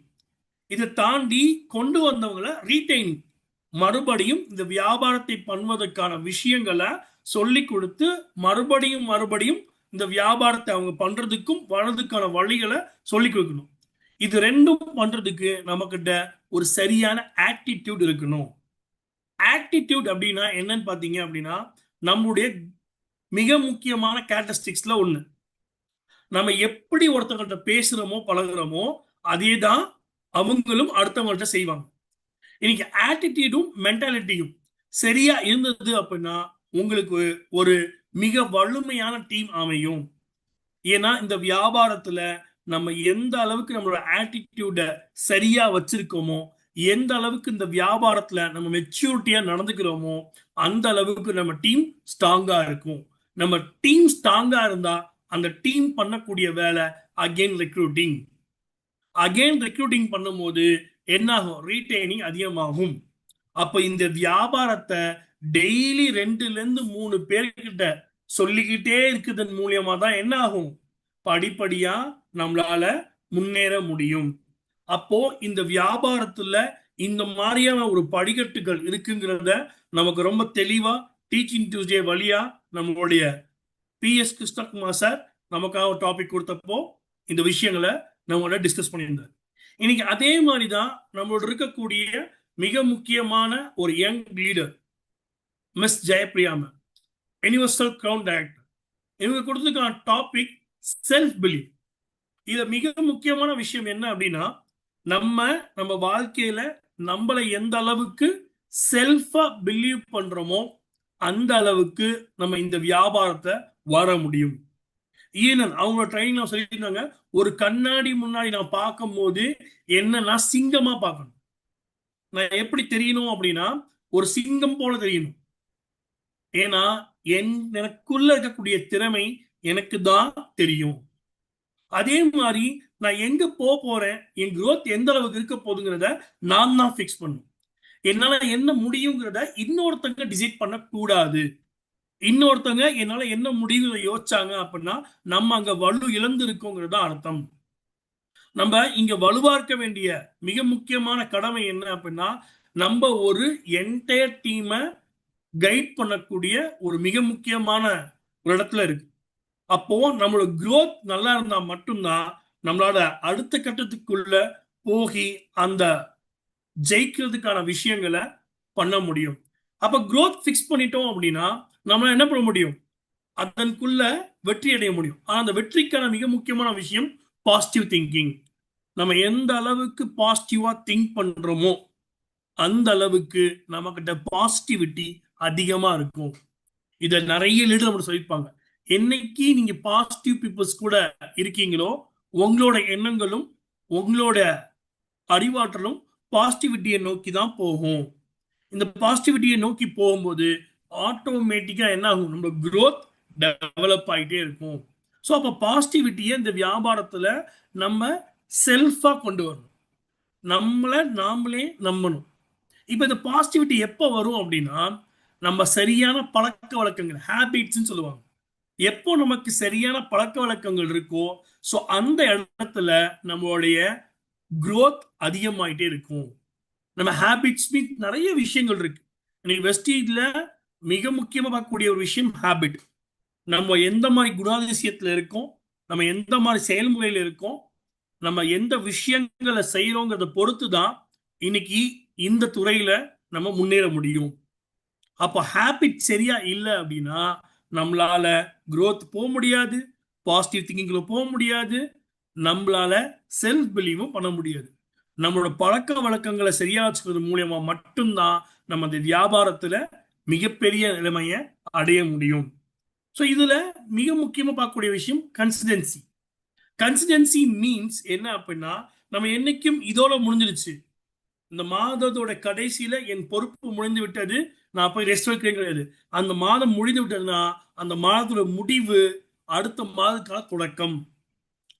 இதை தாண்டி கொண்டு வந்தவங்களை ரீட்டைன், மறுபடியும் இந்த வியாபாரத்தை பண்ணுவதற்கான விஷயங்களை சொல்லி கொடுத்து மறுபடியும் இந்த வியாபாரத்தை அவங்க பண்றதுக்கும் வளர்றதுக்கான வழிகளை சொல்லி கொடுக்கணும். இது ரெண்டும் பண்றதுக்கு நமக்கிட்ட ஒரு சரியான ஆட்டிடியூட் இருக்கணும். ஆட்டிடியூட் அப்படின்னா என்னன்னு பாத்தீங்க அப்படின்னா நம்முடைய மிக முக்கியமான கேரக்டரிஸ்டிக்ஸ்ல ஒண்ணு. நம்ம எப்படி ஒருத்தவங்கள்ட்ட பேசுறோமோ பழகுறோமோ அதே தான் அவங்களும் அடுத்தவங்கள்ட்ட செய்வாங்க. இன்னைக்கு ஆட்டிடியூடும் மென்டாலிட்டியும் சரியா இருந்தது அப்படின்னா உங்களுக்கு ஒரு மிக வலிமையான டீம் அமையும். ஏன்னா இந்த வியாபாரத்துல நம்ம எந்த அளவுக்கு நம்மளோட ஆட்டிடியூட சரியா வச்சிருக்கோமோ, எந்த அளவுக்கு இந்த வியாபாரத்துல நம்ம மெச்சூரிட்டியா நடந்துக்கிறோமோ அந்த அளவுக்கு நம்ம டீம் ஸ்ட்ராங்கா இருக்கும். நம்ம டீம் ஸ்ட்ராங்கா இருந்தா அந்த டீம் பண்ணக்கூடிய வேலை அகைன் ரெக்ரூட்டிங் பண்ணும்போது என்ன ஆகும், ரீட்டைனிங் அதிகமாகும். அப்ப இந்த வியாபாரத்தை டெய்லி 2-3 பேர்கிட்ட சொல்லிக்கிட்டே இருக்குதன் மூலியமா தான் என்ன ஆகும், படிப்படியா நம்மளால முன்னேற முடியும். அப்போ இந்த வியாபாரத்துல இந்த மாதிரியான ஒரு படிக்கட்டுகள் இருக்குங்கிறத நமக்கு ரொம்ப தெளிவா டீச்சிங் டியூஸ்டே வழியா நம்மளுடைய PS கிருஷ்ணகுமார் சார் நமக்காக ஒரு டாபிக் கொடுத்தப்போ இந்த விஷயங்களை நம்மளோட டிஸ்கஸ் பண்ணியிருந்தார். இன்னைக்கு அதே மாதிரிதான் நம்மளோட இருக்கக்கூடிய மிக முக்கியமான ஒரு young leader miss Jayapriya ma'am, universal crown director. இவங்க கொடுத்ததுக்கான டாபிக் செல்ஃப் பிலீவ். இதுல மிக முக்கியமான விஷயம் என்ன அப்படின்னா நம்ம வாழ்க்கையில நம்மளை எந்த அளவுக்கு செல்ஃபா பிலீவ் பண்றோமோ அந்த அளவுக்கு நம்ம இந்த வியாபாரத்தை வர முடியும். ஈனன் அவங்க ட்ரைனிங் சொல்லியிருந்தாங்க, ஒரு கண்ணாடி முன்னாடி நான் பார்க்கும் போது என்னன்னா சிங்கமா பார்க்கணும். நான் எப்படி தெரியணும் அப்படின்னா ஒரு சிங்கம் போல தெரியணும். ஏன்னா எனக்குள்ள இருக்கக்கூடிய திறமை எனக்கு தான் தெரியும். அதே மாதிரி நான் எங்க போறேன், என் growth எந்த அளவுக்கு இருக்க போகுதுங்கிறத நான் தான் ஃபிக்ஸ் பண்ணும். என்னால என்ன முடியுங்கிறத இன்னொருத்தங்க டிசைட் பண்ண கூடாது. இன்னொருத்தங்க என்னால என்ன முடிவுகளை யோசிச்சாங்க அப்படின்னா நம்ம அங்க வலு இழந்து இருக்கோங்கிறது அர்த்தம். நம்ம இங்க வலுவா இருக்க வேண்டிய மிக முக்கியமான கடமை என்ன அப்படின்னா நம்ம ஒரு என்டையர் டீமை கைட் பண்ணக்கூடிய ஒரு மிக முக்கியமான ஒரு இடத்துல இருக்கு. அப்போ நம்மளோட growth நல்லா இருந்தா மட்டும்தான் நம்மளால அடுத்த கட்டத்துக்குள்ள போகி அந்த ஜெயிக்கிறதுக்கான விஷயங்களை பண்ண முடியும். அப்ப growth ஃபிக்ஸ் பண்ணிட்டோம் அப்படின்னா நம்மளால என்ன பண்ண முடியும், அதற்குள்ள வெற்றி அடைய முடியும். ஆனா அந்த வெற்றிக்கான மிக முக்கியமான விஷயம் பாசிட்டிவ் திங்கிங். நம்ம எந்த அளவுக்கு பாசிட்டிவா திங்க் பண்றோமோ அந்த அளவுக்கு நமக்கிட்ட பாசிட்டிவிட்டி அதிகமா இருக்கும். இதை நிறைய லீடர் நம்ம சொல்லியிருப்பாங்க. என்னைக்கு நீங்க பாசிட்டிவ் பீப்புள்ஸ் கூட இருக்கீங்களோ உங்களோட எண்ணங்களும் உங்களோட அறிவாற்றலும் பாசிட்டிவிட்டியை நோக்கி தான் போகும். இந்த பாசிட்டிவிட்டியை நோக்கி போகும்போது ஆட்டோமேட்டிக்கா என்ன ஆகும், நம்ம growth டெவலப் ஆகிட்டே இருக்கும். ஸோ அப்போ பாசிட்டிவிட்டியை இந்த வியாபாரத்துல நம்ம செல்ஃபா கொண்டு வரணும், நம்மளை நாமளே நம்பணும். இப்போ இந்த பாசிட்டிவிட்டி எப்போ வரும் அப்படின்னா நம்ம சரியான பழக்க வழக்கங்கள், ஹேபிட்ஸ்ன்னு சொல்லுவாங்க. எப்போ நமக்கு சரியான பழக்க வழக்கங்கள் இருக்கோ ஸோ அந்த இடத்துல நம்மளுடைய growth அதிகமாயிட்டே இருக்கும். நம்ம ஹேபிட்ஸ் நிறைய விஷயங்கள் இருக்கு. இன்னைக்கு வெஸ்டீஜ்ல மிக முக்கியமா பார்க்கக்கூடிய ஒரு விஷயம் ஹேபிட். நம்ம எந்த மாதிரி குணாதிசயத்துல இருக்கோம், நம்ம எந்த மாதிரி செயல்முறையில இருக்கோம், நம்ம எந்த விஷயங்களை செய்யறோங்கிறத பொறுத்து தான் இன்னைக்கு இந்த துறையில நம்ம முன்னேற முடியும். அப்ப ஹேபிட் சரியா இல்லை அப்படின்னா நம்மளால growth போக முடியாது, பாசிட்டிவ் திங்கிங்ல போக முடியாது, நம்மளால செல்ஃப் பிலீவும் பண்ண முடியாது. நம்மளோட பழக்க வழக்கங்களை சரியா வச்சுக்கிறது மூலியமா மட்டும்தான் நம்ம இந்த வியாபாரத்துல மிகப்பெரிய நிலைமையை அடைய முடியும். ஸோ இதுல மிக முக்கியமா பார்க்கக்கூடிய விஷயம் கன்சிஸ்டன்சி. கன்சிஸ்டன்சி மீன்ஸ் என்ன அப்படின்னா, நம்ம என்னைக்கும் இதோட முடிஞ்சிருச்சு, இந்த மாதத்தோட கடைசியில என் பொறுப்பு முடிந்து விட்டது, நான் போய் ரெஸ்ட் எடுக்கிறேன் கிடையாது. அந்த மாதம் முடிந்து விட்டதுன்னா அந்த மாதத்தோட முடிவு அடுத்த மாதத்துக்கான தொடக்கம்.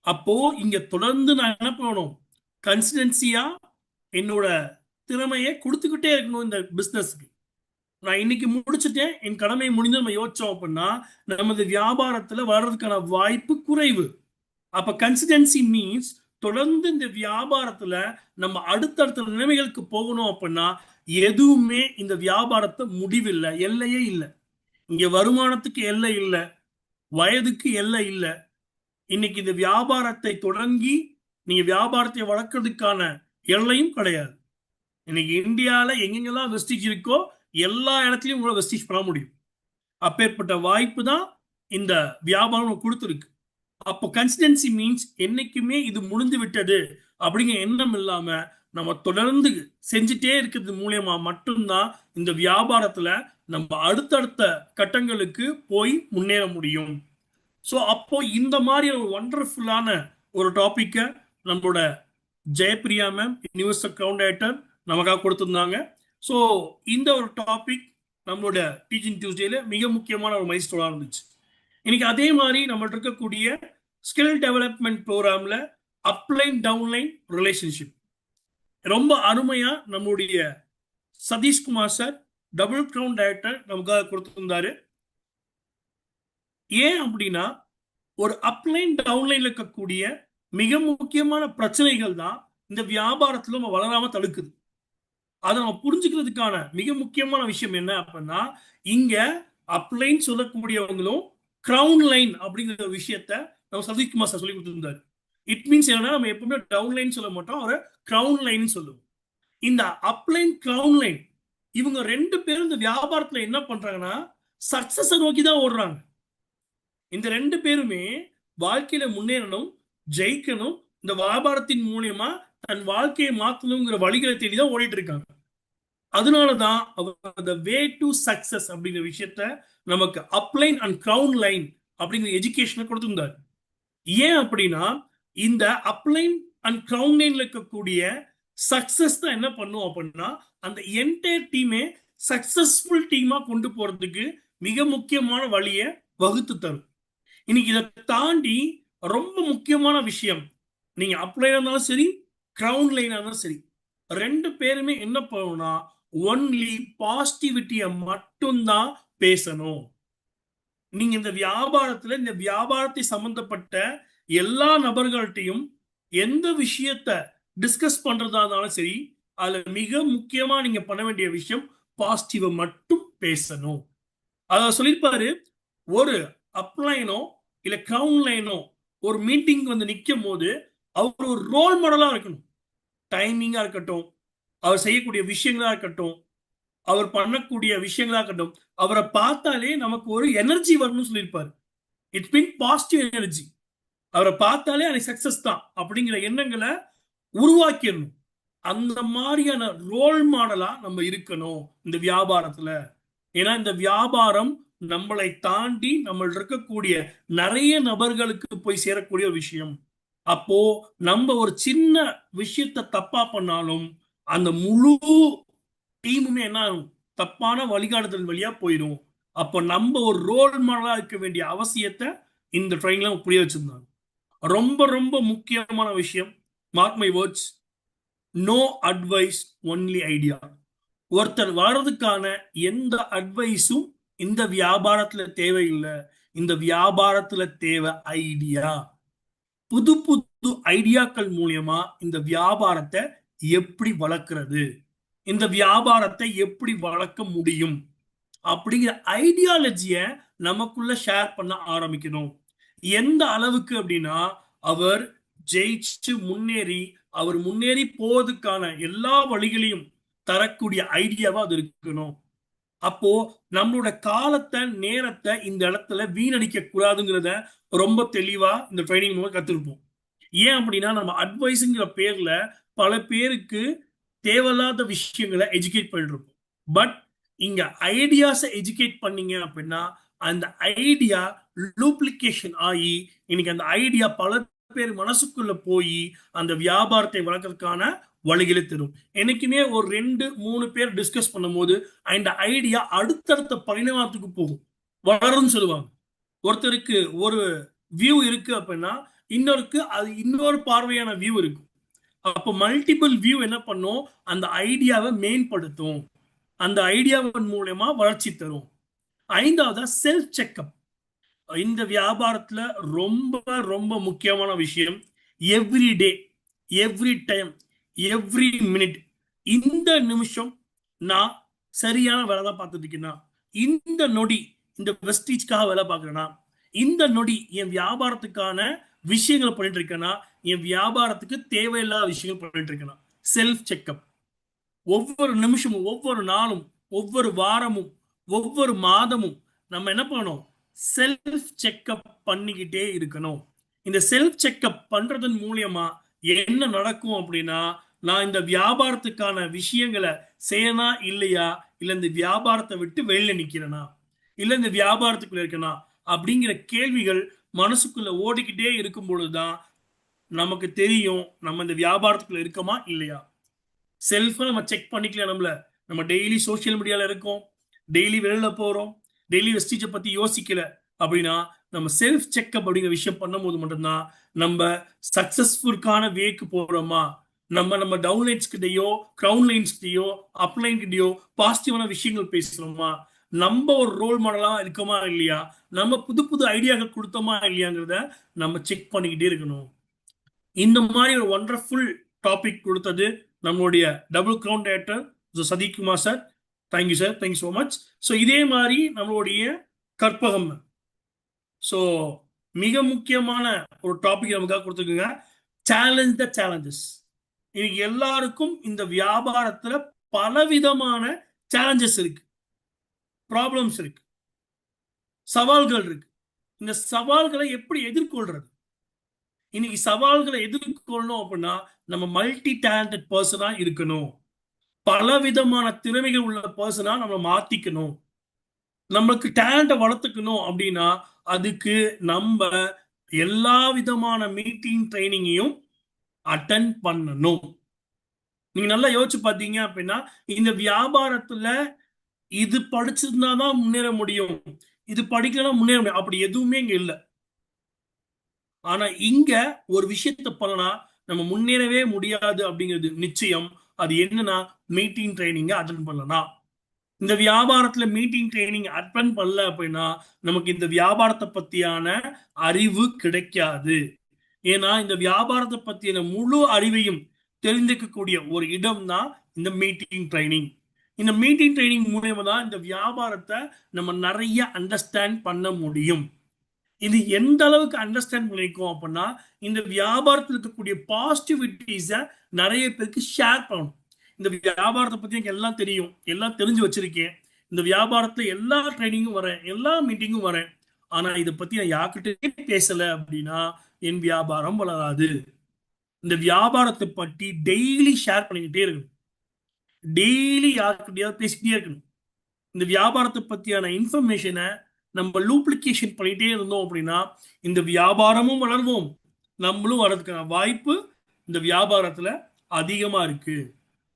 அப்போ இங்க தொடர்ந்து நான் என்ன பண்ணணும், கன்சிஸ்டன்சியா என்னோட திறமையை கொடுத்துக்கிட்டே இருக்கணும் இந்த பிசினஸ்க்கு. நான் இன்னைக்கு முடிச்சுட்டேன், என் கடமை முடிந்து நம்ம யோசிச்சோம் அப்படின்னா நமது வியாபாரத்துல வர்றதுக்கான வாய்ப்பு குறைவு. அப்ப கன்சிஸ்டன்சி மீன்ஸ் தொடர்ந்து இந்த வியாபாரத்துல நம்ம அடுத்தடுத்த நிலைமைகளுக்கு போகணும் அப்படின்னா எதுவுமே இந்த வியாபாரத்தை முடிவில்லை, எல்லையே இல்லை. இங்க வருமானத்துக்கு எல்லை இல்லை, வயதுக்கு எல்லை இல்லை. இன்னைக்கு இந்த வியாபாரத்தை தொடங்கி நீங்க வியாபாரத்தை வளர்க்கறதுக்கான எல்லையும் கிடையாது. இன்னைக்கு இந்தியாவில் எங்கெங்கெல்லாம் வெஸ்டிஜ் இருக்கோ எல்லா இடத்துலையும் உங்களை வெஸ்டிஜ் பண்ண முடியும். அப்பேற்பட்ட வாய்ப்பு தான் இந்த வியாபாரம் கொடுத்துருக்கு. அப்போ கன்சிஸ்டன்சி மீன்ஸ் என்னைக்குமே இது முடிந்து விட்டது அப்படிங்கிற எண்ணம் இல்லாம நம்ம தொடர்ந்து செஞ்சுட்டே இருக்கிறது மூலியமா மட்டும்தான் இந்த வியாபாரத்துல நம்ம அடுத்தடுத்த கட்டங்களுக்கு போய் முன்னேற முடியும். ஸோ அப்போ இந்த மாதிரி ஒரு ஒண்டர்ஃபுல்லான ஒரு டாபிக்கை நம்மளோட ஜெயப்பிரியா மேம் யூனிவர்சல் கவுண்டேட்டர் நமக்காக கொடுத்துருந்தாங்க. ஸோ இந்த ஒரு டாபிக் நம்மளோட டீச்சிங் டியூஸ்டேல மிக முக்கியமான ஒரு மைல்ஸ்டோனாக இருந்துச்சு. இன்னைக்கு அதே மாதிரி நம்மள்ட்ட இருக்கக்கூடிய ஸ்கில் டெவலப்மெண்ட் ப்ரோக்ராம்ல அப்லைன் டவுன்லைன் ரிலேஷன்ஷிப் ரொம்ப அருமையா நம்முடைய Sathishkumar sir double crown director நமக்காக கொடுத்திருந்தாரு. ஏன் அப்படின்னா ஒரு அப்லைன் டவுன்லைன்ல இருக்கக்கூடிய மிக முக்கியமான பிரச்சனைகள் தான் இந்த வியாபாரத்துல நம்ம வளராம தடுக்குது. அதை நம்ம புரிஞ்சுக்கிறதுக்கான மிக முக்கியமான விஷயம் என்ன அப்படின்னா, இங்க அப்லைன் சொல்லக்கூடியவங்களும் கிரவுன் லைன் அப்படிங்கிற விஷயத்த நம்ம சதீஷ்குமார் சார் சொல்லி கொடுத்திருந்தாரு. இட் மீன்ஸ் என்னன்னா நம்ம எப்பவுமே டவுன் லைன் சொல்ல மாட்டோம், ஒரு கிரவுன் லைன் சொல்லுவோம். இந்த அப்லைன் கிரவுன் லைன் இவங்க ரெண்டு பேரும் இந்த வியாபாரத்துல என்ன பண்றாங்கன்னா சக்சஸ் நோக்கி தான் ஓடுறாங்க. இந்த ரெண்டு பேருமே வாழ்க்கையில முன்னேறணும், ஜெயிக்கணும், இந்த வியாபாரத்தின் மூலியமா தன் வாழ்க்கையை மாற்றணுங்கிற வழிகளை தேடி தான் ஓடிட்டு இருக்காங்க. அதனாலதான் அவர் வே டு சக்சஸ் அப்படிங்கிற விஷயத்த நமக்கு அப்லைன் அண்ட் கிரவுன் லைன் அப்படிங்கிற எஜுகேஷனை கொடுத்திருந்தார். ஏன் அப்படின்னா இந்த அப்லைன் அண்ட் கிரவுன் லைன்ல இருக்கக்கூடிய சக்சஸ் தான் என்ன பண்ணும் அப்படின்னா அந்த என்டையர் டீமே சக்சஸ்ஃபுல் டீமா கொண்டு போறதுக்கு மிக முக்கியமான வழியை வகுத்து தரும். இன்னைக்கு இதை தாண்டி ரொம்ப முக்கியமான விஷயம், நீங்க அப்லைனா இருந்தாலும் சரி கிரவுன் லைனா இருந்தாலும் சரி, ரெண்டு பேருமே என்ன பண்ணணும்னா ஒன்லி பாசிட்டிவிட்டியை மட்டும்தான் பேசணும். நீங்க இந்த வியாபாரத்துல இந்த வியாபாரத்தை சம்பந்தப்பட்ட எல்லா நபர்கள்ட்டையும் எந்த விஷயத்த டிஸ்கஸ் பண்றதா இருந்தாலும் சரி, அதுல மிக முக்கியமா நீங்க பண்ண வேண்டிய விஷயம் பாசிட்டிவ மட்டும் பேசணும். அத சொல்லியிருப்பாரு, ஒரு அப்லைனோ இல்ல கிரவுன் லைனோ ஒரு மீட்டிங் வந்து நிற்கும் போது அவர் ஒரு ரோல் மாடலா இருக்கணும். டைமிங்கா இருக்கட்டும், அவர் செய்யக்கூடிய விஷயங்களா இருக்கட்டும், அவர் பண்ணக்கூடிய விஷயங்களா இருக்கட்டும், அவரை பார்த்தாலே நமக்கு ஒரு எனர்ஜி வரணும்னு சொல்லியிருப்பாரு. It mean positive energy. அவரை பார்த்தாலே அது சக்சஸ் தான் அப்படிங்கிற எண்ணங்களை உருவாக்கிடணும். அந்த மாதிரியான ரோல் மாடலா நம்ம இருக்கணும் இந்த வியாபாரத்துல. ஏன்னா இந்த வியாபாரம் நம்மளை தாண்டி நம்ம இருக்கக்கூடிய நிறைய நபர்களுக்கு போய் சேரக்கூடிய ஒரு விஷயம். அப்போ நம்ம ஒரு சின்ன விஷயத்த தப்பா பண்ணாலும் அந்த முழு டீமுமே என்ன ஆகும், தப்பான வழிகாட்டுதல் வழியா போயிடும். அப்போ நம்ம ஒரு ரோல் மாடலா இருக்க வேண்டிய அவசியத்தை இந்த ட்ரைனிங்ல புரிய வச்சிருந்தாங்க. ரொம்ப ரொம்ப முக்கியமான விஷயம், mark my words, no advice only idea. ஒருத்தர் வர்றதுக்கான எந்த அட்வைஸும் இந்த வியாபாரத்துல தேவையில்லை. இந்த வியாபாரத்துல தேவை ஐடியா. புது புது ஐடியாக்கள் மூலியமா இந்த வியாபாரத்தை எப்படி வளர்க்கிறது, இந்த வியாபாரத்தை எப்படி வளர்க்க முடியும் அப்படிங்கிற ஐடியாலஜிய நமக்குள்ள ஷேர் பண்ண ஆரம்பிக்கணும். எந்த அளவுக்கு அப்படின்னா, அவர் ஜெயிச்சு முன்னேறி அவர் முன்னேறி போவதுக்கான எல்லா வழிகளையும் தரக்கூடிய ஐடியாவா அது இருக்கணும். அப்போ நம்மளோட காலத்தை நேரத்தை இந்த இடத்துல வீணடிக்க கூடாதுங்கிறத ரொம்ப தெளிவா இந்த ட்ரைனிங் மூலம் கத்துருப்போம். ஏன் அப்படின்னா நம்ம அட்வைஸ்ங்கிற பேர்ல பல பேருக்கு தேவையில்லாத விஷயங்களை எஜுகேட் பண்ணிட்டு இருப்போம். பட் இங்க ஐடியாஸை எஜுகேட் பண்ணீங்க அப்படின்னா அந்த ஐடியா டூப்ளிகேஷன் ஆகி இன்னைக்கு அந்த ஐடியா பல பேர் மனசுக்குள்ள போய் அந்த வியாபாரத்தை வளர்க்கறதுக்கான வழிகளை தரும். எனக்குமே ஒரு 2-3 பேர் டிஸ்கஸ் பண்ணும்போது அந்த ஐடியா அடுத்தடுத்த பரிணாமத்துக்கு போகும், வளரும்னு சொல்லுவாங்க. ஒருத்தருக்கு ஒரு வியூ இருக்கு அப்படின்னா இன்னொருக்கு அது இன்னொரு பார்வையான வியூ இருக்கும். அப்போ மல்டிபிள் வியூ என்ன பண்ணும், அந்த ஐடியாவை மேம்படுத்தும், அந்த ஐடியாவின் மூலமா வளர்ச்சி தரும். 5வது செல்ஃப் செக்அப். இந்த வியாபாரத்துல ரொம்ப ரொம்ப முக்கியமான விஷயம். Every day, every time, every minute, இந்த நிமிஷம் நான் சரியான வேலை தான் பார்த்துட்டு இருக்கேன்னா, இந்த நொடி இந்த வெஸ்டீஜ்காக வேலை பார்க்குறேன்னா, இந்த நொடி என் வியாபாரத்துக்கான விஷயங்களை பண்ணிட்டு இருக்கேன்னா, என் வியாபாரத்துக்கு தேவையில்லாத விஷயங்கள் பண்ணிட்டு இருக்கேன்னா, செல்ஃப் செக்அப். ஒவ்வொரு நிமிஷமும், ஒவ்வொரு நாளும், ஒவ்வொரு வாரமும், ஒவ்வொரு மாதமும் நம்ம என்ன பண்ணணும், செல்ஃப் செக்அப் பண்ணிக்கிட்டே இருக்கணும். இந்த செல்ஃப் செக்அப் பண்றதன் மூலியமா என்ன நடக்கும் அப்படின்னா, நான் இந்த வியாபாரத்துக்கான விஷயங்களை செய்யனா இல்லையா, இல்ல இந்த வியாபாரத்தை விட்டு வெளியில நிக்கிறேனா, இல்ல இந்த வியாபாரத்துக்குள்ள இருக்கனா அப்படிங்கிற கேள்விகள் மனசுக்குள்ள ஓடிக்கிட்டே இருக்கும் பொழுதுதான் நமக்கு தெரியும் நம்ம இந்த வியாபாரத்துக்குள்ள இருக்கோமா இல்லையா. செல்ஃபை நம்ம செக் பண்ணிக்கல. நம்ம டெய்லி சோஷியல் மீடியால இருக்கோம், டெய்லி வெளியில போறோம், டெய்லி வெஸ்டீஜை பத்தி யோசிக்கல அப்படின்னா நம்ம செல்ஃப் செக்அப் அப்படிங்கிற விஷயம் பண்ணும்போது மட்டும்தான் நம்ம சக்சஸ்ஃபுல்கான வேக்கு போறோமா, நம்ம டவுன்லைன்ஸ் கிட்டயோ கிரவுன் லைன்ஸ் கிட்டயோ அப்லைன் கிட்டயோ பாசிட்டிவான விஷயங்கள் பேசுறோமா, நம்ம ஒரு ரோல் மாடலா இருக்கோமா இல்லையா, நம்ம புது புது ஐடியாக்கள் கொடுத்தோமா இல்லையாங்கிறத நம்ம செக் பண்ணிக்கிட்டே இருக்கணும். இந்த மாதிரி ஒரு ஒண்டர்ஃபுல் டாபிக் கொடுத்தது நம்மளுடைய double crown director Sadiq Kumar sir. Thank you sir, thank you so much. So இதே மாதிரி நம்மளுடைய கற்பகம், ஸோ மிக முக்கியமான ஒரு டாபிக் நமக்காக கொடுத்துருக்குங்க. Challenge the challenges. இன்னைக்கு எல்லாருக்கும் இந்த வியாபாரத்துல பலவிதமான சேலஞ்சஸ் இருக்கு, ப்ராப்ளம்ஸ் இருக்கு, சவால்கள் இருக்கு. இந்த சவால்களை எப்படி எதிர்கொள்றது? இன்னைக்கு சவால்களை எதிர்கொள்ளணும் அப்படின்னா நம்ம மல்டி டேலண்டட் பர்சனா இருக்கணும், பல விதமான திறமைகள் உள்ள பர்சனா நம்ம மாத்திக்கணும். நம்மளுக்கு டேலண்ட்டை வளர்த்துக்கணும் அப்படின்னா அதுக்கு நம்ம எல்லா விதமான மீட்டிங் ட்ரைனிங்கையும் அட்டன் பண்ணணும். நீங்க நல்லா யோசிச்சு பார்த்தீங்க அப்படின்னா இந்த வியாபாரத்துல இது படிச்சிருந்தா தான் முன்னேற முடியும், இது படிக்கலாம் முன்னேற முடியும், அப்படி எதுவுமே இங்க இல்லை. ஆனா இங்க ஒரு விஷயத்த பண்ணனா நம்ம முன்னேறவே முடியாது அப்படிங்கிறது நிச்சயம். அது என்னன்னா மீட்டிங் ட்ரைனிங் அட்டன் பண்ணலாம். இந்த வியாபாரத்துல மீட்டிங் ட்ரைனிங் அட்டன் பண்ணல அப்படின்னா நமக்கு இந்த வியாபாரத்தை பத்தியான அறிவு கிடைக்காது. ஏன்னா இந்த வியாபாரத்தை பத்தியான முழு அறிவையும் தெரிஞ்சுக்கக்கூடிய ஒரு இடம் தான் இந்த மீட்டிங் ட்ரைனிங். இந்த மீட்டிங் ட்ரைனிங் மூலமா தான் இந்த வியாபாரத்தை நம்ம நிறைய அண்டர்ஸ்டாண்ட் பண்ண முடியும். இது எந்த அளவுக்கு அண்டர்ஸ்டாண்ட் பண்ணிருக்கோம் அப்படின்னா இந்த வியாபாரத்தில் இருக்கக்கூடிய பாசிட்டிவிட்டிஸை நிறைய பேருக்கு ஷேர் பண்ணணும். இந்த வியாபாரத்தை பத்தி எனக்கு எல்லாம் தெரியும், எல்லாம் தெரிஞ்சு வச்சிருக்கேன், இந்த வியாபாரத்துல எல்லா ட்ரைனிங்கும் வரேன், எல்லா மீட்டிங்கும் வரேன், ஆனா இதை பத்தி நான் யார்கிட்டயே பேசல அப்படின்னா என் வியாபாரம் வளராது. இந்த வியாபாரத்தை பற்றி டெய்லி ஷேர் பண்ணிக்கிட்டே இருக்கணும், டெய்லி யார்கிட்டயாவது பேசிக்கிட்டே இருக்கணும். இந்த வியாபாரத்தை பத்தியான இன்ஃபர்மேஷனை நம்ம டூப்ளிகேஷன் பண்ணிட்டே இருந்தோம் அப்படின்னா இந்த வியாபாரமும் வளர்வோம், நம்மளும் வளர்றதுக்கான வாய்ப்பு இந்த வியாபாரத்துல அதிகமா இருக்கு.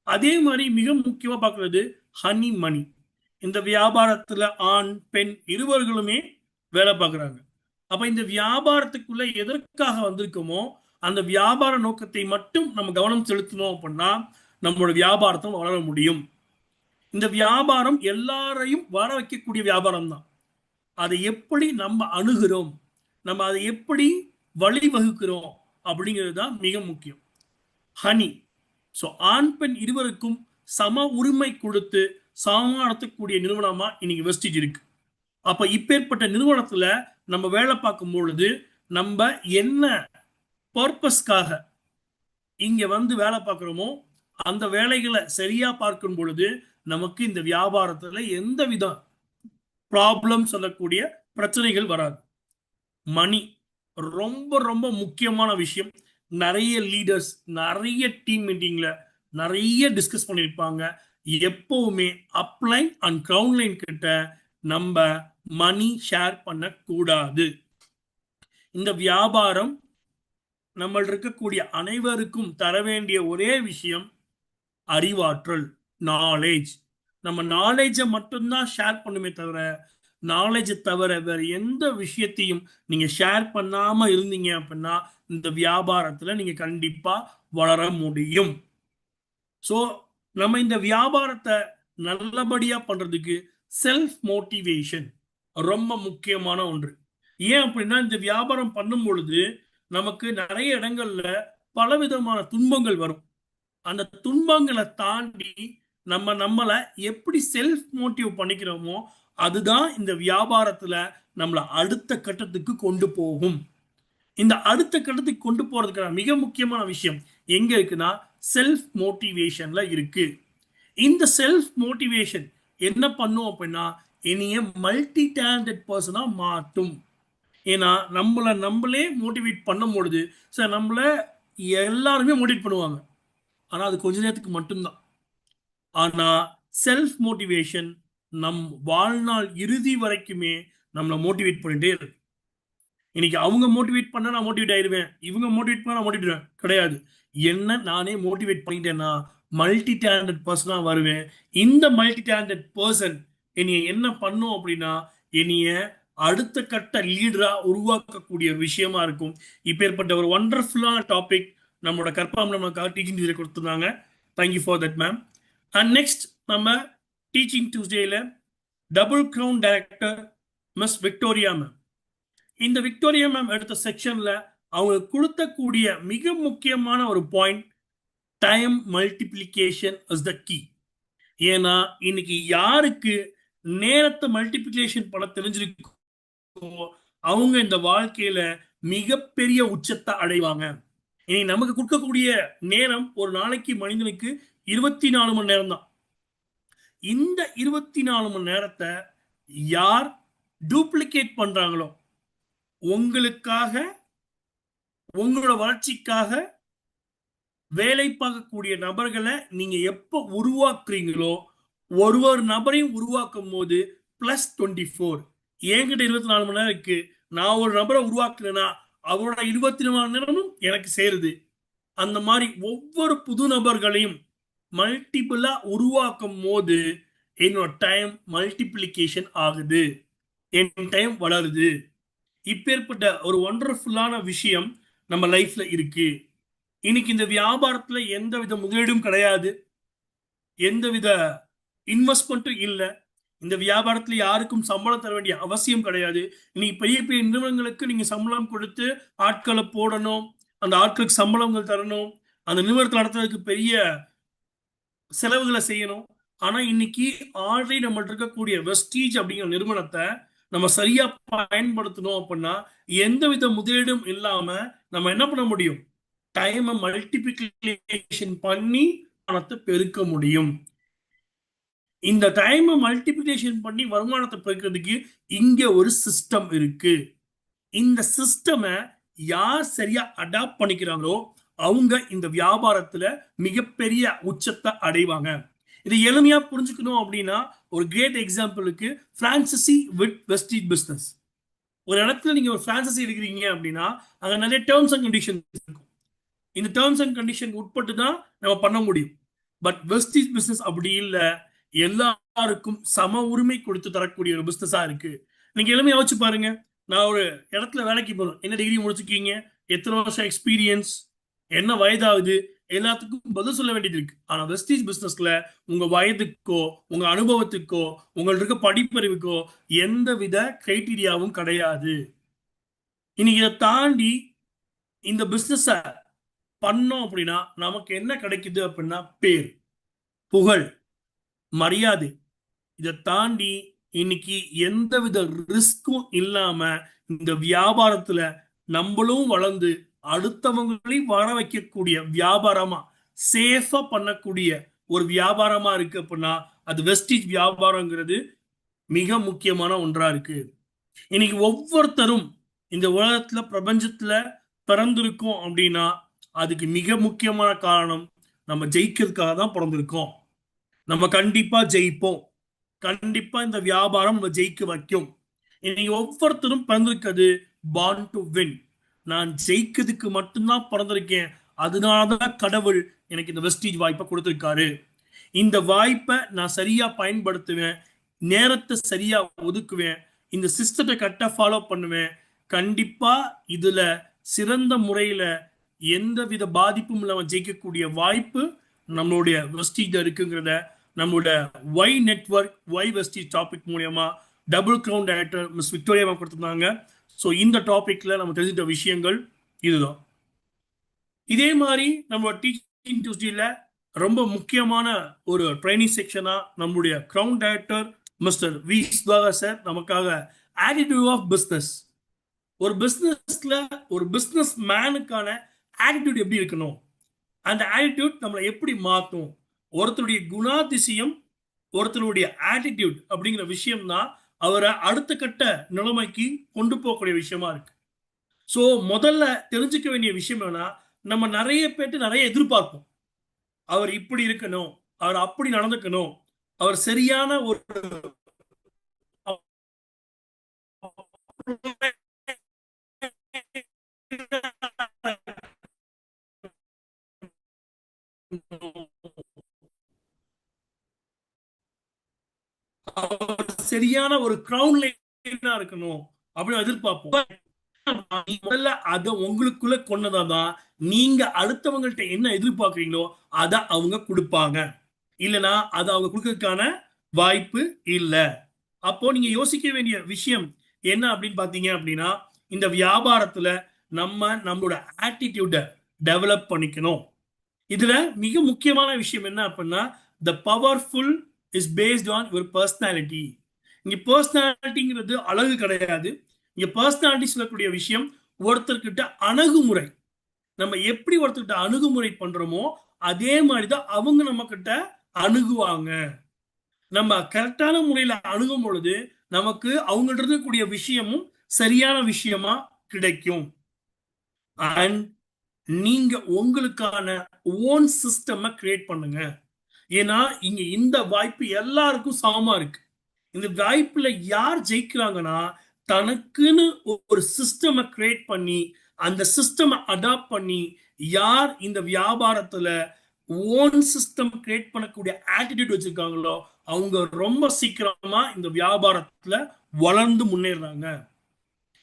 அதே மாதிரி மிக முக்கியமா பார்க்கறது ஹனி மணி. இந்த வியாபாரத்துல ஆண் பெண் இருவர்களுமே வேலை பார்க்குறாங்க. அப்ப இந்த வியாபாரத்துக்குள்ள எதற்காக வந்திருக்கோமோ அந்த வியாபார நோக்கத்தை மட்டும் நம்ம கவனம் செலுத்தணும் அப்படின்னா நம்மளோட வியாபாரத்தை வளர முடியும். இந்த வியாபாரம் எல்லாரையும் வர வைக்கக்கூடிய வியாபாரம் தான். அதை எப்படி நம்ம அணுகிறோம், நம்ம அதை எப்படி வழிவகுக்கிறோம் அப்படிங்கிறது தான் மிக முக்கியம். ஹனி, ஸோ ஆண் பெண் இருவருக்கும் சம உரிமை கொடுத்து சமமா நடத்தக்கூடிய நிறுவனமா இன்னைக்கு வெஸ்டீஜ் இருக்கு. அப்ப இப்பேற்பட்ட நிறுவனத்துல நம்ம வேலை பார்க்கும் பொழுது நம்ம என்ன பர்பஸ்க்காக இங்க வந்து வேலை பார்க்கிறோமோ அந்த வேலைகளை சரியா பார்க்கும் பொழுது நமக்கு இந்த வியாபாரத்துல எந்த வித ப்ராப்ளம் சொல்லக்கூடிய பிரச்சனைகள் வராது. மணி ரொம்ப ரொம்ப முக்கியமான விஷயம். நிறைய லீடர்ஸ் நிறைய டீம் மீட்டிங்ல நிறைய டிஸ்கஸ் பண்ணியிருப்பாங்க. எப்பவுமே அப்லைன் அண்ட் கிரவுன்லைன் கிட்ட நம்ம மணி ஷேர் பண்ணக்கூடாது. இந்த வியாபாரம் நம்ம இருக்கக்கூடிய அனைவருக்கும் தர வேண்டிய ஒரே விஷயம் அறிவாற்றல், நாலேஜ். நம்ம நாலேஜை மட்டும்தான் ஷேர் பண்ணுமே தவிர நாலேஜை தவிர வேற எந்த விஷயத்தையும் நீங்க ஷேர் பண்ணாம இருந்தீங்க அப்படின்னா இந்த வியாபாரத்துல நீங்க கண்டிப்பா வளர முடியும். ஸோ நம்ம இந்த வியாபாரத்தை நல்லபடியா பண்றதுக்கு செல்ஃப் மோட்டிவேஷன் ரொம்ப முக்கியமான ஒன்று. ஏன் அப்படின்னா இந்த வியாபாரம் பண்ணும் பொழுது நமக்கு நிறைய இடங்கள்ல பலவிதமான துன்பங்கள் வரும். அந்த துன்பங்களை தாண்டி நம்மளை எப்படி செல்ஃப் மோட்டிவ் பண்ணிக்கிறோமோ அதுதான் இந்த வியாபாரத்துல நம்மளை அடுத்த கட்டத்துக்கு கொண்டு போகும். இந்த அடுத்த கட்டத்துக்கு கொண்டு போறதுக்கான மிக முக்கியமான விஷயம் எங்க இருக்குன்னா செல்ஃப் மோட்டிவேஷன்ல இருக்கு. இந்த செல்ஃப் மோட்டிவேஷன் என்ன பண்ணும் அப்படின்னா இனிய மல்டி டேலண்டட் பர்சனா மாற்றும். ஏன்னா நம்மளே மோட்டிவேட் பண்ணும் பொழுது சார் நம்மள எல்லாருமே மோட்டிவேட் பண்ணுவாங்க, ஆனா அது கொஞ்ச நேரத்துக்கு மட்டும்தான். ஆனா செல்ஃப் மோட்டிவேஷன் நம் வாழ்நாள் இறுதி வரைக்குமே நம்மளை மோட்டிவேட் பண்ணிட்டே இருக்கு. இன்னைக்கு அவங்க மோட்டிவேட் பண்ண நான் மோட்டிவேட் ஆயிடுவேன், இவங்க மோட்டிவேட் பண்ண நான் மோட்டிவேட் கிடையாது. என்ன நானே மோட்டிவேட் பண்ணிட்டேன்னா மல்டி டேலண்டட் பர்சனா வருவேன். இந்த மல்டி டேலண்டட் பர்சன் என்னைய என்ன பண்ணும் அப்படின்னா என்னைய அடுத்த கட்ட லீடரா உருவாக்கக்கூடிய ஒரு விஷயமா இருக்கும். இப்பேற்பட்ட ஒரு ஒண்டர்ஃபுல்லான டாபிக் நம்மளோட கற்பகம் நமக்காக டீச்சிங் டியூஸ்டே கொடுத்துருந்தாங்க. Thank you for that ma'am. And next நம்ம டீச்சிங் டியூஸ்டேல double crown director miss Victoria ma'am. இந்த விக்டோரியா மேம் எடுத்த செக்ஷன்ல அவங்க கொடுத்தக்கூடிய மிக முக்கியமான ஒரு point time multiplication is the key. ஏன்னா இன்னைக்கு யாருக்கு நேரத்தை மல்டிப்ளிகேஷன் பண்ண தெரிஞ்சிருக்கோ அவங்க இந்த வாழ்க்கையில மிகப்பெரிய உச்சத்தை அடைவாங்க. இனி நமக்கு கொடுக்கக்கூடிய நேரம் ஒரு நாளைக்கு மனிதனுக்கு 24 மணி நேரம் தான். இந்த 24 மணி நேரத்தை யார் டூப்ளிகேட் பண்றாங்களோ உங்களுக்காக உங்களோட வளர்ச்சிக்காக வேலை பார்க்கக்கூடிய நபர்களை நீங்க எப்ப உருவாக்குறீங்களோ ஒரு நபரையும் உருவாக்கும் போது +24 என்கிட்ட 24 மணி நேரம் இருக்கு, நான் ஒரு நபரை உருவாக்குறேன்னா அவரோட 24 மணி நேரமும் எனக்கு சேருது. அந்த மாதிரி ஒவ்வொரு புது நபர்களையும் மல்டிபிளா உருவாக்கும் போது என்னோட டைம் மல்டிப்ளிகேஷன் ஆகுது, என் டைம் வளருது. இப்பேற்பட்ட ஒரு ஒண்டர்ஃபுல்லான விஷயம் நம்ம லைஃப்ல இருக்கு. இன்னைக்கு இந்த வியாபாரத்துல எந்த வித முதலீடும் கிடையாது, எந்தவித இன்வெஸ்ட்மெண்ட்டும் இல்லை. இந்த வியாபாரத்துல யாருக்கும் சம்பளம் தர வேண்டிய அவசியம் கிடையாது. இன்னைக்கு பெரிய பெரிய நிறுவனங்களுக்கு நீங்க சம்பளம் கொடுத்து ஆட்களை போடணும், அந்த ஆட்களுக்கு சம்பளங்கள் தரணும், அந்த நிறுவனத்தை நடத்துறதுக்கு பெரிய செலவுகளை செய்யணும். ஆனா இன்னைக்கு ஆல்ரெடி நம்மள்ட்ட இருக்கக்கூடிய வெஸ்டீஜ் அப்படிங்கிற நிறுவனத்தை நம்ம சரியா பயன்படுத்தணும் அப்படின்னா எந்தவித முதலீடும் இல்லாம நம்ம என்ன பண்ண முடியும், டைமை மல்டிபிளிகேஷன் பண்ணி பணத்தை பெருக்க முடியும். இந்த டைமை மல்டிபிளிகேஷன் பண்ணி வருமானத்தை பெருக்கிறதுக்கு இங்க ஒரு சிஸ்டம் இருக்கு. இந்த சிஸ்டமை யார் சரியா அடாப்ட் பண்ணிக்கிறாங்களோ அவங்க இந்த வியாபாரத்துல மிகப்பெரிய உச்சத்தை அடைவாங்க. இது எளிமையா புரிஞ்சுக்கணும் அப்படின்னா ஒரு கிரேட் எக்ஸாம்பிளுக்கு பிரான்சைசி வித் வெஸ்டீஜ் பிசினஸ். ஒரு இடத்துல நீங்க ஒரு பிரான்சைசி எடுக்கிறீங்க அப்படின்னா அங்க நிறைய டேர்ம்ஸ் அண்ட் கண்டிஷன் இருக்கும். இந்த டேர்ம்ஸ் அண்ட் கண்டிஷன் உட்பட்டு தான் நம்ம பண்ண முடியும். பட் வெஸ்டீஜ் பிசினஸ் அப்படி இல்லை, எல்லாருக்கும் சம உரிமை கொடுத்து தரக்கூடிய ஒரு பிசினஸா இருக்கு. நீங்க எளிமையா யோசிச்சு பாருங்க, நான் ஒரு இடத்துல வேலைக்கு போறேன், என்ன டிகிரி முடிச்சிருக்கீங்க, எத்தனை வருஷம் எக்ஸ்பீரியன்ஸ், என்ன வயதாகுது, எல்லாத்துக்கும் பதில் சொல்ல வேண்டியது இருக்கு. ஆனா வெஸ்டீஜ் பிசினஸ்ல உங்க வயதுக்கோ உங்க அனுபவத்துக்கோ உங்களுக்கு இருக்க படிப்பறிவுக்கோ எந்த வித கிரைட்டீரியாவும் கிடையாது. இன்னைக்கு இதை தாண்டி இந்த பிசினஸ பண்ணோம் அப்படின்னா நமக்கு என்ன கிடைக்குது அப்படின்னா பேர், புகழ், மரியாதை. இதை தாண்டி இன்னைக்கு எந்தவித ரிஸ்க்கும் இல்லாம இந்த வியாபாரத்துல நம்மளும் வளர்ந்து அடுத்தவங்களையும் வர வைக்கக்கூடிய வியாபாரமா சேஃபா பண்ணக்கூடிய ஒரு வியாபாரமா இருக்கு அப்படின்னா அது வெஸ்டீஜ் வியாபாரங்கிறது மிக முக்கியமான ஒன்றா இருக்கு. இன்னைக்கு ஒவ்வொருத்தரும் இந்த உலகத்துல பிரபஞ்சத்துல பிறந்திருக்கோம் அப்படின்னா அதுக்கு மிக முக்கியமான காரணம் நம்ம ஜெயிக்கிறதுக்காக தான் பிறந்திருக்கோம். நம்ம கண்டிப்பா ஜெயிப்போம். கண்டிப்பா இந்த வியாபாரம் நம்ம ஜெயிக்க வைக்கும். இன்னைக்கு ஒவ்வொருத்தரும் பிறந்திருக்கிறது born to win. நான் ஜெயிக்கிறதுக்கு மட்டும்தான் பிறந்திருக்கேன். அதனாலதான் கடவுள் எனக்கு இந்த வெஸ்டீஜ் வாய்ப்பை கொடுத்திருக்காரு. இந்த வாய்ப்பை நான் சரியா பயன்படுத்துவேன், நேரத்தை சரியா ஒதுக்குவேன், இந்த சிஸ்டத்தை கரெக்டா ஃபாலோ பண்ணுவேன். கண்டிப்பா இதுல சிறந்த முறையில எந்தவித பாதிப்பும் இல்லாம ஜெயிக்கக்கூடிய வாய்ப்பு நம்மளுடைய வெஸ்டீஜ் இருக்குங்கிறத நம்மளோட why network why Vestige topic மூலியமா double crown director miss Victoria கொடுத்திருந்தாங்க. ஸோ இந்த டாபிக்ல நம்ம தெரிஞ்சிட்ட விஷயங்கள் இதுதான். இதே மாதிரி நம்ம டீச்சிங் டியூஸ்டேல ரொம்ப முக்கியமான ஒரு ட்ரைனிங் செக்ஷனா நம்மளுடைய crown director mister V Sudhakar sir நமக்காக ஆட்டிடியூட் ஆஃப் பிஸ்னஸ், ஒரு பிஸ்னஸ்ல ஒரு பிஸ்னஸ் மேனுக்கான ஆட்டிடியூட் எப்படி இருக்கணும், அந்த ஆட்டிடியூட் நம்மளை எப்படி மாற்றும், ஒருத்தருடைய குணாதிசயம் ஒருத்தருடைய ஆட்டிடியூட் அப்படிங்கிற விஷயம் தான் அவரை அடுத்த கட்ட நிலைமைக்கு கொண்டு போகக்கூடிய விஷயமா இருக்கு. ஸோ முதல்ல தெரிஞ்சுக்க வேண்டிய விஷயம் என்னன்னா, நம்ம நிறைய பேர்ட்டு நிறைய எதிர்பார்ப்போம். அவர் இப்படி இருக்கணும், அவர் அப்படி நடந்துக்கணும், அவர் சரியான ஒரு சரியான ஒரு கிரவுன் லைனா இருக்கணும் அப்படின்னு எதிர்பார்ப்போம். முதல்ல அதை உங்களுக்குள்ள கொண்டதான் நீங்க அடுத்தவங்கள்ட்ட என்ன எதிர்பார்க்கறீங்களோ அதை அவங்க கொடுப்பாங்க. இல்லைன்னா அதை அவங்க கொடுக்கறதுக்கான வாய்ப்பு இல்லை. அப்போ நீங்க யோசிக்க வேண்டிய விஷயம் என்ன அப்படின்னு பாத்தீங்க அப்படின்னா, இந்த வியாபாரத்துல நம்மளோட ஆட்டிடியூட டெவலப் பண்ணிக்கணும். இதுல மிக முக்கியமான விஷயம் என்ன அப்படின்னா, த powerful is based on your personality. இங்க பர்சனாலிட்டிங்கிறது அழகு கிடையாது. இங்க பர்சனாலிட்டி சொல்லக்கூடிய விஷயம் ஒருத்தர்கிட்ட அணுகுமுறை. நம்ம எப்படி ஒருத்தர்கிட்ட அணுகுமுறை பண்றோமோ அதே மாதிரிதான் அவங்க நம்ம கிட்ட அணுகுவாங்க. நம்ம கரெக்டான முறையில அணுகும் பொழுது நமக்கு அவங்கள்ட்ட இருக்கக்கூடிய விஷயமும் சரியான விஷயமா கிடைக்கும். அண்ட் நீங்க உங்களுக்கான ஓன் சிஸ்டம் கிரியேட் பண்ணுங்க. ஏன்னா இங்க இந்த வாய்ப்பு எல்லாருக்கும் சமமா இருக்கு. இந்த வாய்ப்புல யார் ஜெயிக்கிறாங்கன்னா, தனக்குன்னு ஒரு சிஸ்டம் கிரியேட் பண்ணி அந்த சிஸ்டம் அடாப்ட் பண்ணி யார் இந்த வியாபாரத்துல ஓன் சிஸ்டம் கிரியேட் பண்ணக்கூடிய ஆட்டிடியூட் வச்சிருக்காங்களோ அவங்க ரொம்ப சீக்கிரமா இந்த வியாபாரத்துல வளர்ந்து முன்னேறாங்க.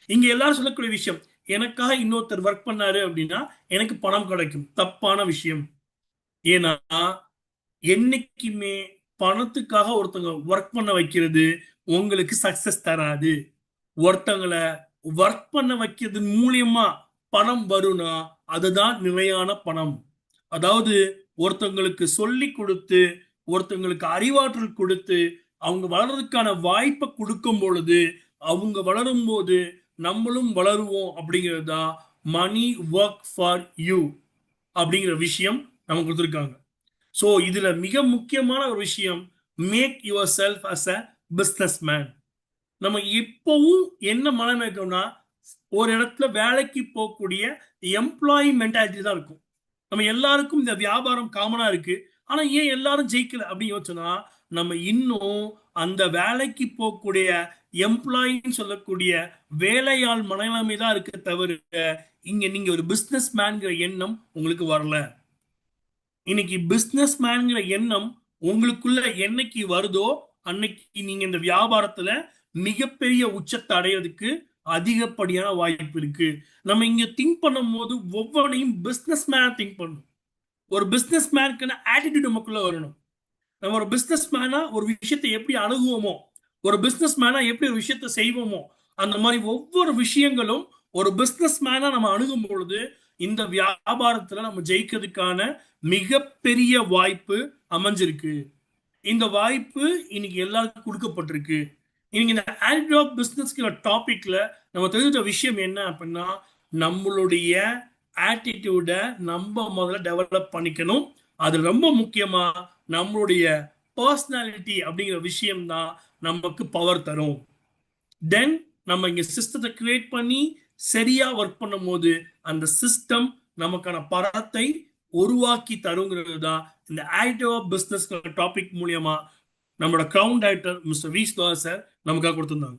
இங்க எல்லாரும் சொல்லக்கூடிய விஷயம், எனக்காக இன்னொருத்தர் ஒர்க் பண்ணாரு அப்படின்னா எனக்கு பணம் கிடைக்கும். தப்பான விஷயம். ஏன்னா என்னைக்குமே பணத்துக்காக ஒருத்தங்க ஒர்க் பண்ண வைக்கிறது உங்களுக்கு சக்சஸ் தராது. ஒருத்தங்களை ஒர்க் பண்ண வைக்கிறது மூலியமா பணம் வரும்னா அதுதான் நிலையான பணம். அதாவது ஒருத்தங்களுக்கு சொல்லி கொடுத்து ஒருத்தங்களுக்கு அறிவாற்றல் கொடுத்து அவங்க வளர்றதுக்கான வாய்ப்பை கொடுக்கும் பொழுது அவங்க வளரும் போது நம்மளும் வளருவோம். அப்படிங்கிறது தான் மணி ஒர்க் ஃபார் யூ அப்படிங்கிற விஷயம் நமக்கு கொடுத்துருக்காங்க. ஸோ இதுல மிக முக்கியமான ஒரு விஷயம், make yourself as a businessman. நம்ம இப்பவும் என்ன மனநிலை இருக்கோம்னா, ஒரு இடத்துல வேலைக்கு போகக்கூடிய எம்ப்ளாயி மென்டாலிட்டி தான் இருக்கும். நம்ம எல்லாருக்கும் இந்த வியாபாரம் காமனா இருக்கு. ஆனா ஏன் எல்லாரும் ஜெயிக்கல அப்படின்னு யோசிச்சோம்னா, நம்ம இன்னும் அந்த வேலைக்கு போகக்கூடிய எம்ப்ளாயின்னு சொல்லக்கூடிய வேலையாள் மனநிலைமை தான் இருக்கு தவிர இங்க நீங்க ஒரு பிசினஸ் மேன்கிற எண்ணம் உங்களுக்கு வரல. இன்னைக்கு பிசினஸ் மேன்கிற எண்ணம் உங்களுக்குள்ள என்னைக்கு வருதோ அன்னைக்கு நீங்க இந்த வியாபாரத்துல மிகப்பெரிய உச்சத்தை அடையிறதுக்கு அதிகப்படியான வாய்ப்பு இருக்கு. நம்ம இங்க திங்க் பண்ணும் போது ஒவ்வொன்றையும் பிசினஸ் மேன் திங்க் பண்ணணும். ஒரு பிசினஸ் மேனுக்கான ஆட்டிடியூட் நமக்குள்ள வரணும். நம்ம ஒரு பிசினஸ் மேனா ஒரு விஷயத்தை எப்படி அணுகுவோமோ, ஒரு பிசினஸ் மேனா எப்படி ஒரு விஷயத்தை செய்வோமோ, அந்த மாதிரி ஒவ்வொரு விஷயங்களும் ஒரு பிசினஸ் மேனா நம்ம அணுகும் பொழுது இந்த வியாபாரத்துல நம்ம ஜெயிக்கிறதுக்கான மிகப்பெரிய வாய்ப்பு அமைஞ்சிருக்கு. இந்த வாய்ப்பு இன்னைக்கு எல்லாருக்கும் கொடுக்கப்பட்டிருக்கு. இன்னைக்கு இந்த ஆல்ட்ராப் பிசினஸ்ங்கிற டாபிக்ல நம்ம தெரிஞ்ச விஷயம் என்ன அப்படின்னா, நம்மளுடைய ஆட்டிடியூட நம்ம முதல்ல டெவலப் பண்ணிக்கணும். அது ரொம்ப முக்கியமா நம்மளுடைய பர்சனாலிட்டி அப்படிங்கிற விஷயம் தான் நமக்கு பவர் தரும். தென் நம்ம இங்க சிஸ்டத்தை கிரியேட் பண்ணி சரியா ஒர்க் பண்ணும் போது அந்த சிஸ்டம் நமக்கான பணத்தை உருவாக்கி தருங்கிறது தான் இந்த ஆல்ட்ராப் பிசினஸ் டாபிக் மூலியமா நம்மளோட crown director mister V sir நமக்காக கொடுத்திருந்தாங்க.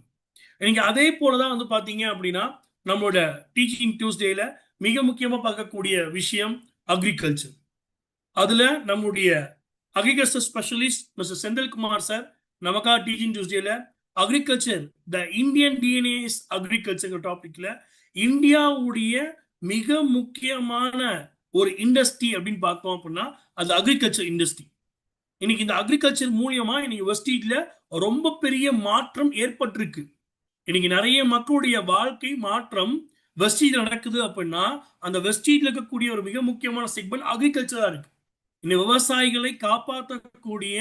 நீங்க அதே போலதான் வந்து பாத்தீங்க அப்படின்னா, நம்மளோட டீச்சிங் டியூஸ்டேல மிக முக்கியமா பார்க்கக்கூடிய விஷயம் அக்ரிகல்ச்சர். அதுல நம்முடைய agriculture specialist mister Senthilkumar sir நமக்காக டீச்சிங் டியூஸ்டேல agriculture the Indian DNA is agriculture டாபிக்ல இந்தியாவுடைய மிக முக்கியமான ஒரு இண்டஸ்ட்ரி அப்படின்னு பார்த்தோம் அப்படின்னா அது அக்ரிகல்ச்சர் இண்டஸ்ட்ரி. இன்னைக்கு இந்த அக்ரிகல்ச்சர் மூலியமா இன்னைக்கு வெஸ்டீட்ல ரொம்ப பெரிய மாற்றம் ஏற்பட்டிருக்கு. இன்னைக்கு நிறைய மக்களுடைய வாழ்க்கை மாற்றம் வெஸ்டீட்ல நடக்குது அப்படின்னா அந்த வெஸ்டீட்ல இருக்கக்கூடிய ஒரு மிக முக்கியமான செக்மெண்ட் அக்ரிகல்ச்சரா இருக்கு. இந்த விவசாயிகளை காப்பாற்றக்கூடிய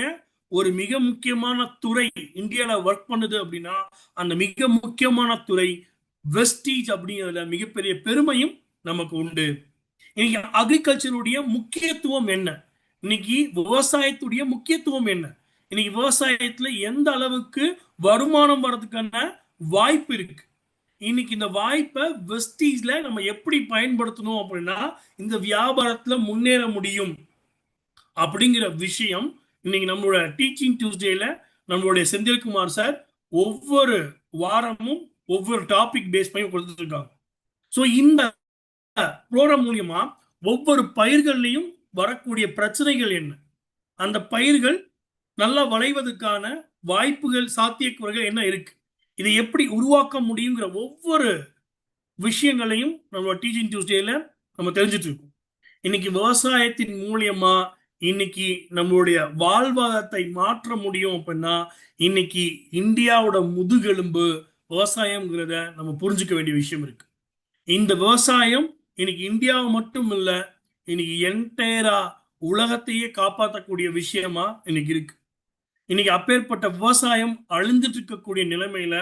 ஒரு மிக முக்கியமான துறை இந்தியால ஒர்க் பண்ணுது அப்படின்னா அந்த மிக முக்கியமான துறை வெஸ்டீஜ் அப்படிங்கிறதுல மிகப்பெரிய பெருமையும் நமக்கு உண்டு. இன்னைக்கு அக்ரிகல்ச்சருடைய முக்கியத்துவம் என்ன, இன்னைக்கு விவசாயத்துடைய முக்கியத்துவம் என்ன, இன்னைக்கு விவசாயத்துல எந்த அளவுக்கு வருமானம் வர்றதுக்கான வாய்ப்பு இருக்கு, இன்னைக்கு இந்த வாய்ப்பை வெஸ்டீஜ்ல நம்ம எப்படி பயன்படுத்தணும் அப்படின்னா இந்த வியாபாரத்துல முன்னேற முடியும் அப்படிங்கிற விஷயம் இன்னைக்கு நம்மளோட டீச்சிங் டியூஸ்டேல நம்மளுடைய செந்தில்குமார் சார் ஒவ்வொரு வாரமும் ஒவ்வொரு டாபிக் பேஸ் பண்ணி கொடுத்துட்டு இருக்காங்க. ஸோ இந்த ப்ரோக்ராம் மூலியமா ஒவ்வொரு பயிர்கள்லையும் வரக்கூடிய பிரச்சனைகள் என்ன, அந்த பயிர்கள் நல்லா வளைவதற்கான வாய்ப்புகள் சாத்தியக்கூறுகள் என்ன இருக்கு, இதை எப்படி உருவாக்க முடியுங்கிற ஒவ்வொரு விஷயங்களையும் நம்மளோட டீச்சிங் டியூஸ்டேல நம்ம தெரிஞ்சுட்டு இருக்கோம். இன்னைக்கு விவசாயத்தின் மூலியமா இன்னைக்கு நம்மளுடைய வாழ்வாதாரத்தை மாற்ற முடியும் அப்படின்னா இன்னைக்கு இந்தியாவோட முதுகெலும்பு விவசாயம்ங்கிறத நம்ம புரிஞ்சுக்க வேண்டிய விஷயம் இருக்கு. இந்த விவசாயம் இன்னைக்கு இந்தியாவை மட்டும் இல்ல, இன்னைக்கு என்டையரா உலகத்தையே காப்பாற்றக்கூடிய விஷயமா இன்னைக்கு இருக்கு. இன்னைக்கு அப்பேற்பட்ட விவசாயம் அழிந்துட்டு இருக்கக்கூடிய நிலைமையில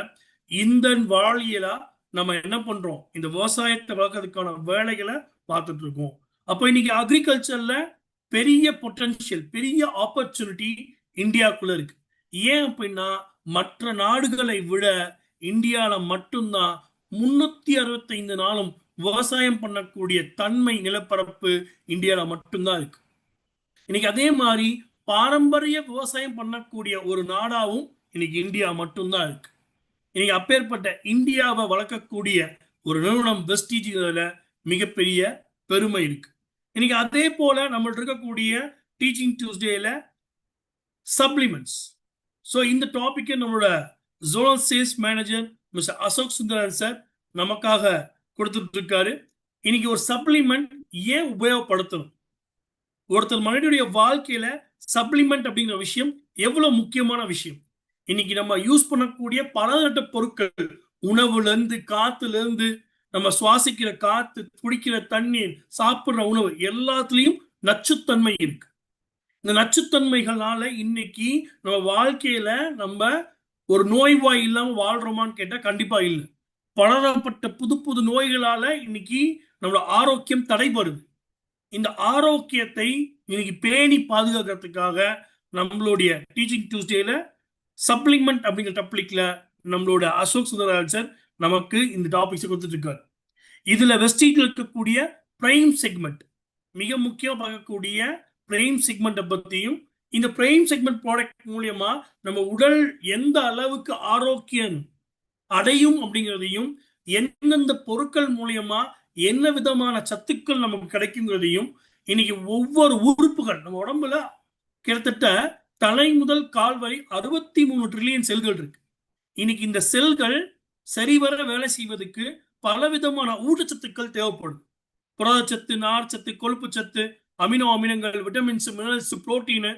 இந்த வாழியலா நம்ம என்ன பண்றோம், இந்த விவசாயத்தை வளர்க்கறதுக்கான வேலைகளை பார்த்துட்டு இருக்கோம். அப்போ இன்னைக்கு அக்ரிகல்ச்சர்ல பெரிய பொட்டன்ஷியல், பெரிய ஆப்பர்ச்சுனிட்டி இந்தியாவுக்குள்ள இருக்கு. ஏன் அப்படின்னா மற்ற நாடுகளை விட இந்தியால மட்டும்தான் 365 நாளும் விவசாயம் பண்ணக்கூடிய தன்மை நிலப்பரப்பு இந்தியால மட்டும்தான் இருக்கு. இன்னைக்கு அதே மாதிரி பாரம்பரிய விவசாயம் பண்ணக்கூடிய ஒரு நாடாவும் இன்னைக்கு இந்தியா மட்டும்தான் இருக்கு. இன்னைக்கு அப்பேற்பட்ட இந்தியாவை வளர்க்கக்கூடிய ஒரு நிறுவனம் வெஸ்டீஜ்ல மிகப்பெரிய பெருமை இருக்கு. இன்னைக்கு அதே போல நம்மள்ட்ட இருக்கக்கூடிய டீச்சிங் டியூஸ்டேல சப்ளிமெண்ட்ஸ். ஸோ இந்த டாபிக்கை நம்மளோட zonal sales manager mister Ashok Sundaran sir நமக்காக கொடுத்துட்டு இருக்காரு. இன்னைக்கு ஒரு சப்ளிமெண்ட் ஏன் உபயோகப்படுத்தணும், ஒருத்தர் மனிதனுடைய வாழ்க்கையில சப்ளிமெண்ட் அப்படிங்கிற விஷயம் எவ்வளவு முக்கியமான விஷயம். இன்னைக்கு நம்ம யூஸ் பண்ணக்கூடிய பலதட்ட பொருட்கள், உணவுல இருந்து காத்துல இருந்து நம்ம சுவாசிக்கிற காத்து, குடிக்கிற தண்ணீர், சாப்பிடுற உணவு எல்லாத்துலயும் நச்சுத்தன்மை இருக்கு. இந்த நச்சுத்தன்மைகளால இன்னைக்கு நம்ம வாழ்க்கையில நம்ம ஒரு நோய்வாய் இல்லாம வாழ்றோமான்னு கேட்டா கண்டிப்பா இல்லை. பலதரப்பட்ட புது புது நோய்களால இன்னைக்கு நம்மளோட ஆரோக்கியம் தடைபடுது. இந்த ஆரோக்கியத்தை இன்னைக்கு பேணி பாதுகாக்கிறதுக்காக நம்மளுடைய டீச்சிங் டியூஸ்டேல சப்ளிமெண்ட் அப்படிங்கிற டாபிக்ல நம்மளோட அசோக் சுந்தரராஜ் சார் நமக்கு இந்த டாபிக்ஸ் கொடுத்துட்டு இருக்காரு. இதுல வெஸ்டீட்ல இருக்கக்கூடிய பிரைம் செக்மெண்ட், மிக முக்கியம் பார்க்கக்கூடிய பிரைம் செக்மெண்ட்டை பத்தியும் இந்த பிரைம் செக்மெண்ட் ப்ராடக்ட் மூலியமா நம்ம உடல் எந்த அளவுக்கு ஆரோக்கியம் அடையும் அப்படிங்கிறதையும், எந்தெந்த பொருட்கள் மூலியமா என்ன விதமான சத்துக்கள் நமக்கு கிடைக்குங்கிறதையும், இன்னைக்கு ஒவ்வொரு உறுப்புகள் நம்ம உடம்புல கிட்டத்தட்ட தலை முதல் கால் வரை 63 ட்ரில்லியன் செல்கள் இருக்கு. இன்னைக்கு இந்த செல்கள் சரிவர வேலை செய்வதற்கு பலவிதமான ஊட்டச்சத்துக்கள் தேவைப்படும். புரதச்சத்து, நார்ச்சத்து, கொழுப்பு சத்து, அமினோ அமிலங்கள், விட்டமின்ஸ், மினரல்ஸ், புரோட்டீன்,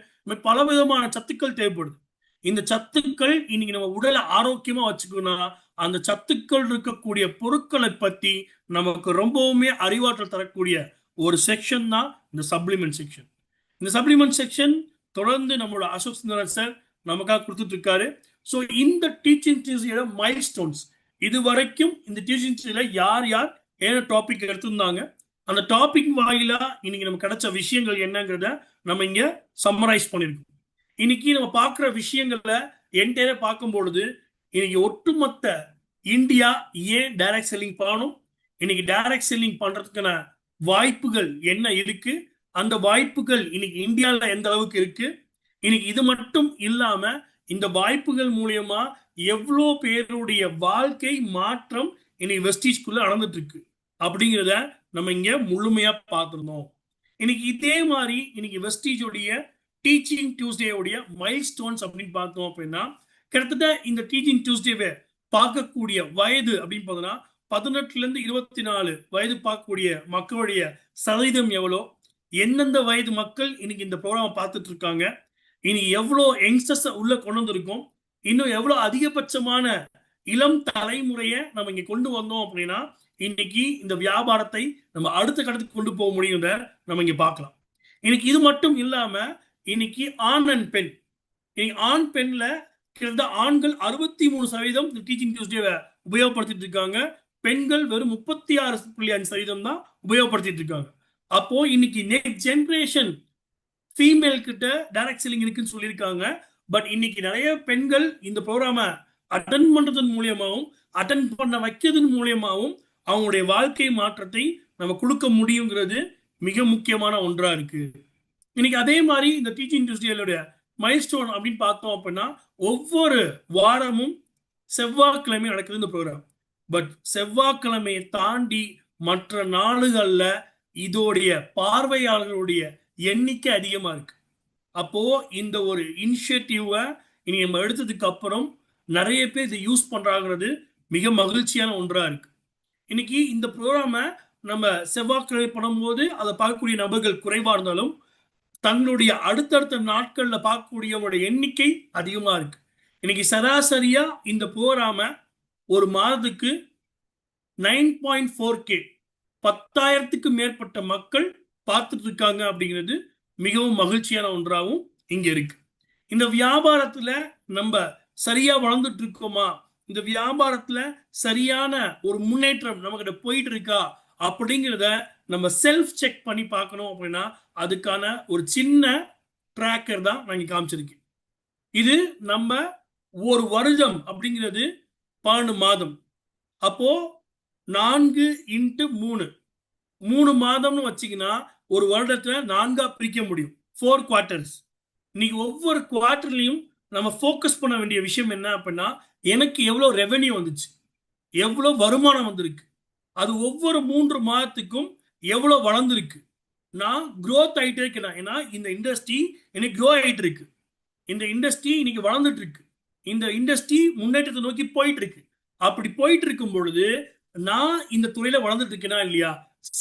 பலவிதமான சத்துக்கள் தேவைப்படுது. இந்த சத்துக்கள் இன்னைக்கு நம்ம உடலை ஆரோக்கியமா வச்சுக்கணும்னா அந்த சத்துக்கள் இருக்கக்கூடிய பொருட்களை பத்தி நமக்கு ரொம்பவுமே அறிவாற்றல் தரக்கூடிய ஒரு செக்ஷன் தான் இந்த சப்ளிமெண்ட் செக்ஷன். இந்த சப்ளிமெண்ட் செக்ஷன் தொடர்ந்து நம்மளோட அசோக் சுந்தரன் சார் நமக்காக கொடுத்துட்டு இருக்காரு. ஸோ இந்த டீச்சிங் டியூஸ்டேயோட மைல்ஸ்டோன்ஸ், இது வரைக்கும் இந்த டீச்சிங் டியூஸ்டேல யார் யார் என்ன டாபிக் எடுத்திருந்தாங்க, அந்த டாபிக் வாயிலா இன்னைக்கு நமக்கு கிடைச்ச விஷயங்கள் என்னங்கிறத நம்ம இங்க சம்மரைஸ் பண்ணிருக்கோம். இன்னைக்கு நம்ம பார்க்குற விஷயங்கள்ல என்டையரா பார்க்கும் பொழுது இன்னைக்கு ஒட்டுமொத்த இந்தியா ஏன் டைரக்ட் செல்லிங் பண்ணணும், இன்னைக்கு டைரக்ட் செல்லிங் பண்றதுக்கான வாய்ப்புகள் என்ன இருக்கு, அந்த வாய்ப்புகள் இன்னைக்கு இந்தியாவில் எந்த அளவுக்கு இருக்கு, இன்னைக்கு இது மட்டும் இல்லாம இந்த வாய்ப்புகள் மூலியமா எவ்வளோ பேருடைய வாழ்க்கை மாற்றம் இன்னைக்கு வெஸ்டீஜ்குள்ள நடந்துட்டு இருக்கு அப்படிங்கிறத நம்ம இங்க முழுமையா பார்த்துருந்தோம். இன்னைக்கு இதே மாதிரி இன்னைக்கு வெஸ்டீஜோடைய டீச்சிங் டியூஸ்டேயோடைய மைல்ஸ்டோன்ஸ் அப்படின்னு பார்த்தோம் அப்படின்னா, கிட்டத்தட்ட இந்த டீச்சிங் டியூஸ்டேவை பார்க்கக்கூடிய வயது அப்படின்னு பார்த்தோம்னா 18 to 24 வயது பார்க்கக்கூடிய மக்களுடைய சதவீதம் எவ்வளோ, எந்தெந்த வயது மக்கள் இன்னைக்கு இந்த ப்ரோக்ராம் பார்த்துட்டு இருக்காங்க, இன்னைக்கு எவ்வளோ யங்ஸ்டர்ஸ் உள்ள கொண்டு வந்திருக்கோம், இன்னும் எவ்வளோ அதிகபட்சமான இளம் தலைமுறையை நம்ம இங்க கொண்டு வந்தோம் அப்படின்னா இன்னைக்கு இந்த வியாபாரத்தை நம்ம அடுத்த கட்டத்துக்கு கொண்டு போக முடியும் நம்ம இங்க பார்க்கலாம். இன்னைக்கு இது மட்டும் இல்லாம இன்னைக்கு ஆண் அண்ட் பெண், இன்னைக்கு ஆண் பெண்ல கிட்டத்தட்ட ஆண்கள் 63% இந்த டீச்சிங் டியூஸ்டேவை உபயோகப்படுத்திட்டு இருக்காங்க, பெண்கள் வெறும் 36.5% தான் உபயோகப்படுத்திட்டு இருக்காங்க. அப்போ இன்னைக்கு நெக்ஸ்ட் ஜெனரேஷன் ஃபீமேல் கிட்ட டைரக்ட் செல்லிங் இருக்குன்னு சொல்லியிருக்காங்க. பட் இன்னைக்கு நிறைய பெண்கள் இந்த ப்ரோக்ராமை அட்டன் பண்றதன் மூலியமாகவும் அட்டன் பண்ண வைக்கிறதன் மூலியமாகவும் அவங்களுடைய வாழ்க்கை மாற்றத்தை நம்ம கொடுக்க முடியுங்கிறது மிக முக்கியமான ஒன்றா இருக்கு. இன்னைக்கு அதே மாதிரி இந்த டீச்சிங் டியூஸ்டேயோட மைல்ஸ்டோன் அப்படின்னு பார்த்தோம் அப்படின்னா ஒவ்வொரு வாரமும் செவ்வாய்க்கிழமை நடக்குது இந்த ப்ரோக்ராம். பட் செவ்வாய்க்கிழமையை தாண்டி மற்ற நாடுகள்ல இதோடைய பார்வையாளர்களுடைய எண்ணிக்கை அதிகமா இருக்கு. அப்போ இந்த ஒரு இனிஷியேட்டிவை இனி நம்ம எடுத்ததுக்கு அப்புறம் நிறைய பேர் இதை யூஸ் பண்றாங்கிறது மிக மகிழ்ச்சியான ஒன்றா இருக்கு. இன்னைக்கு இந்த ப்ரோக்ராமை நம்ம செவ்வாய்க்கிழமை பண்ணும்போது அதை பார்க்கக்கூடிய நபர்கள் குறைவா இருந்தாலும் தங்களுடைய அடுத்தடுத்த நாட்கள்ல பார்க்கக்கூடியவங்களோட எண்ணிக்கை அதிகமா இருக்கு. இன்னைக்கு சராசரியா இந்த ப்ரோக்ராமை ஒரு மாதத்துக்கு 9.4K 10,000க்கு மேற்பட்ட மக்கள் பார்த்துட்டு இருக்காங்க அப்படிங்கிறது மிகவும் மகிழ்ச்சியான ஒன்றாகவும் இங்க இருக்கு. இந்த வியாபாரத்துல நம்ம சரியா வளர்ந்துட்டு இருக்கோமா, இந்த வியாபாரத்துல சரியான ஒரு முன்னேற்றம் நம்ம கிட்ட போயிட்டு இருக்கா அப்படிங்கிறத நம்ம செல்ஃப் செக் பண்ணி பார்க்கணும் அப்படின்னா அதுக்கான ஒரு சின்ன ட்ராக்கர் தான் நான் காமிச்சிருக்கேன். இது நம்ம ஒரு வருடம் அப்படிங்கிறது 12 மாதம், அப்போ 4x3 3 மாதம்னு வச்சிங்கன்னா ஒரு வருடத்துல 4ஆ பிரிக்க முடியும், 4 குவார்டர்ஸ். இன்னைக்கு ஒவ்வொரு குவார்டர்லையும் நம்ம ஃபோக்கஸ் பண்ண வேண்டிய விஷயம் என்ன அப்படின்னா எனக்கு எவ்வளோ ரெவென்யூ வந்துச்சு, எவ்வளோ வருமானம் வந்திருக்கு, அது ஒவ்வொரு 3 மாதத்துக்கும் எவ்வளோ வளர்ந்துருக்கு, நான் க்ரோத் ஆகிட்டே இருக்கேன். ஏன்னா இந்த இண்டஸ்ட்ரி இன்னைக்கு க்ரோ ஆகிட்டு இருக்கு, இந்த இண்டஸ்ட்ரி இன்னைக்கு வளர்ந்துட்டு இருக்கு, இந்த இண்டஸ்ட்ரி முன்னேற்றத்தை நோக்கி போயிட்டு இருக்கு. அப்படி போயிட்டு இருக்கும் பொழுது நான் இந்த துறையில வளர்ந்துட்டு இருக்கேனா இல்லையா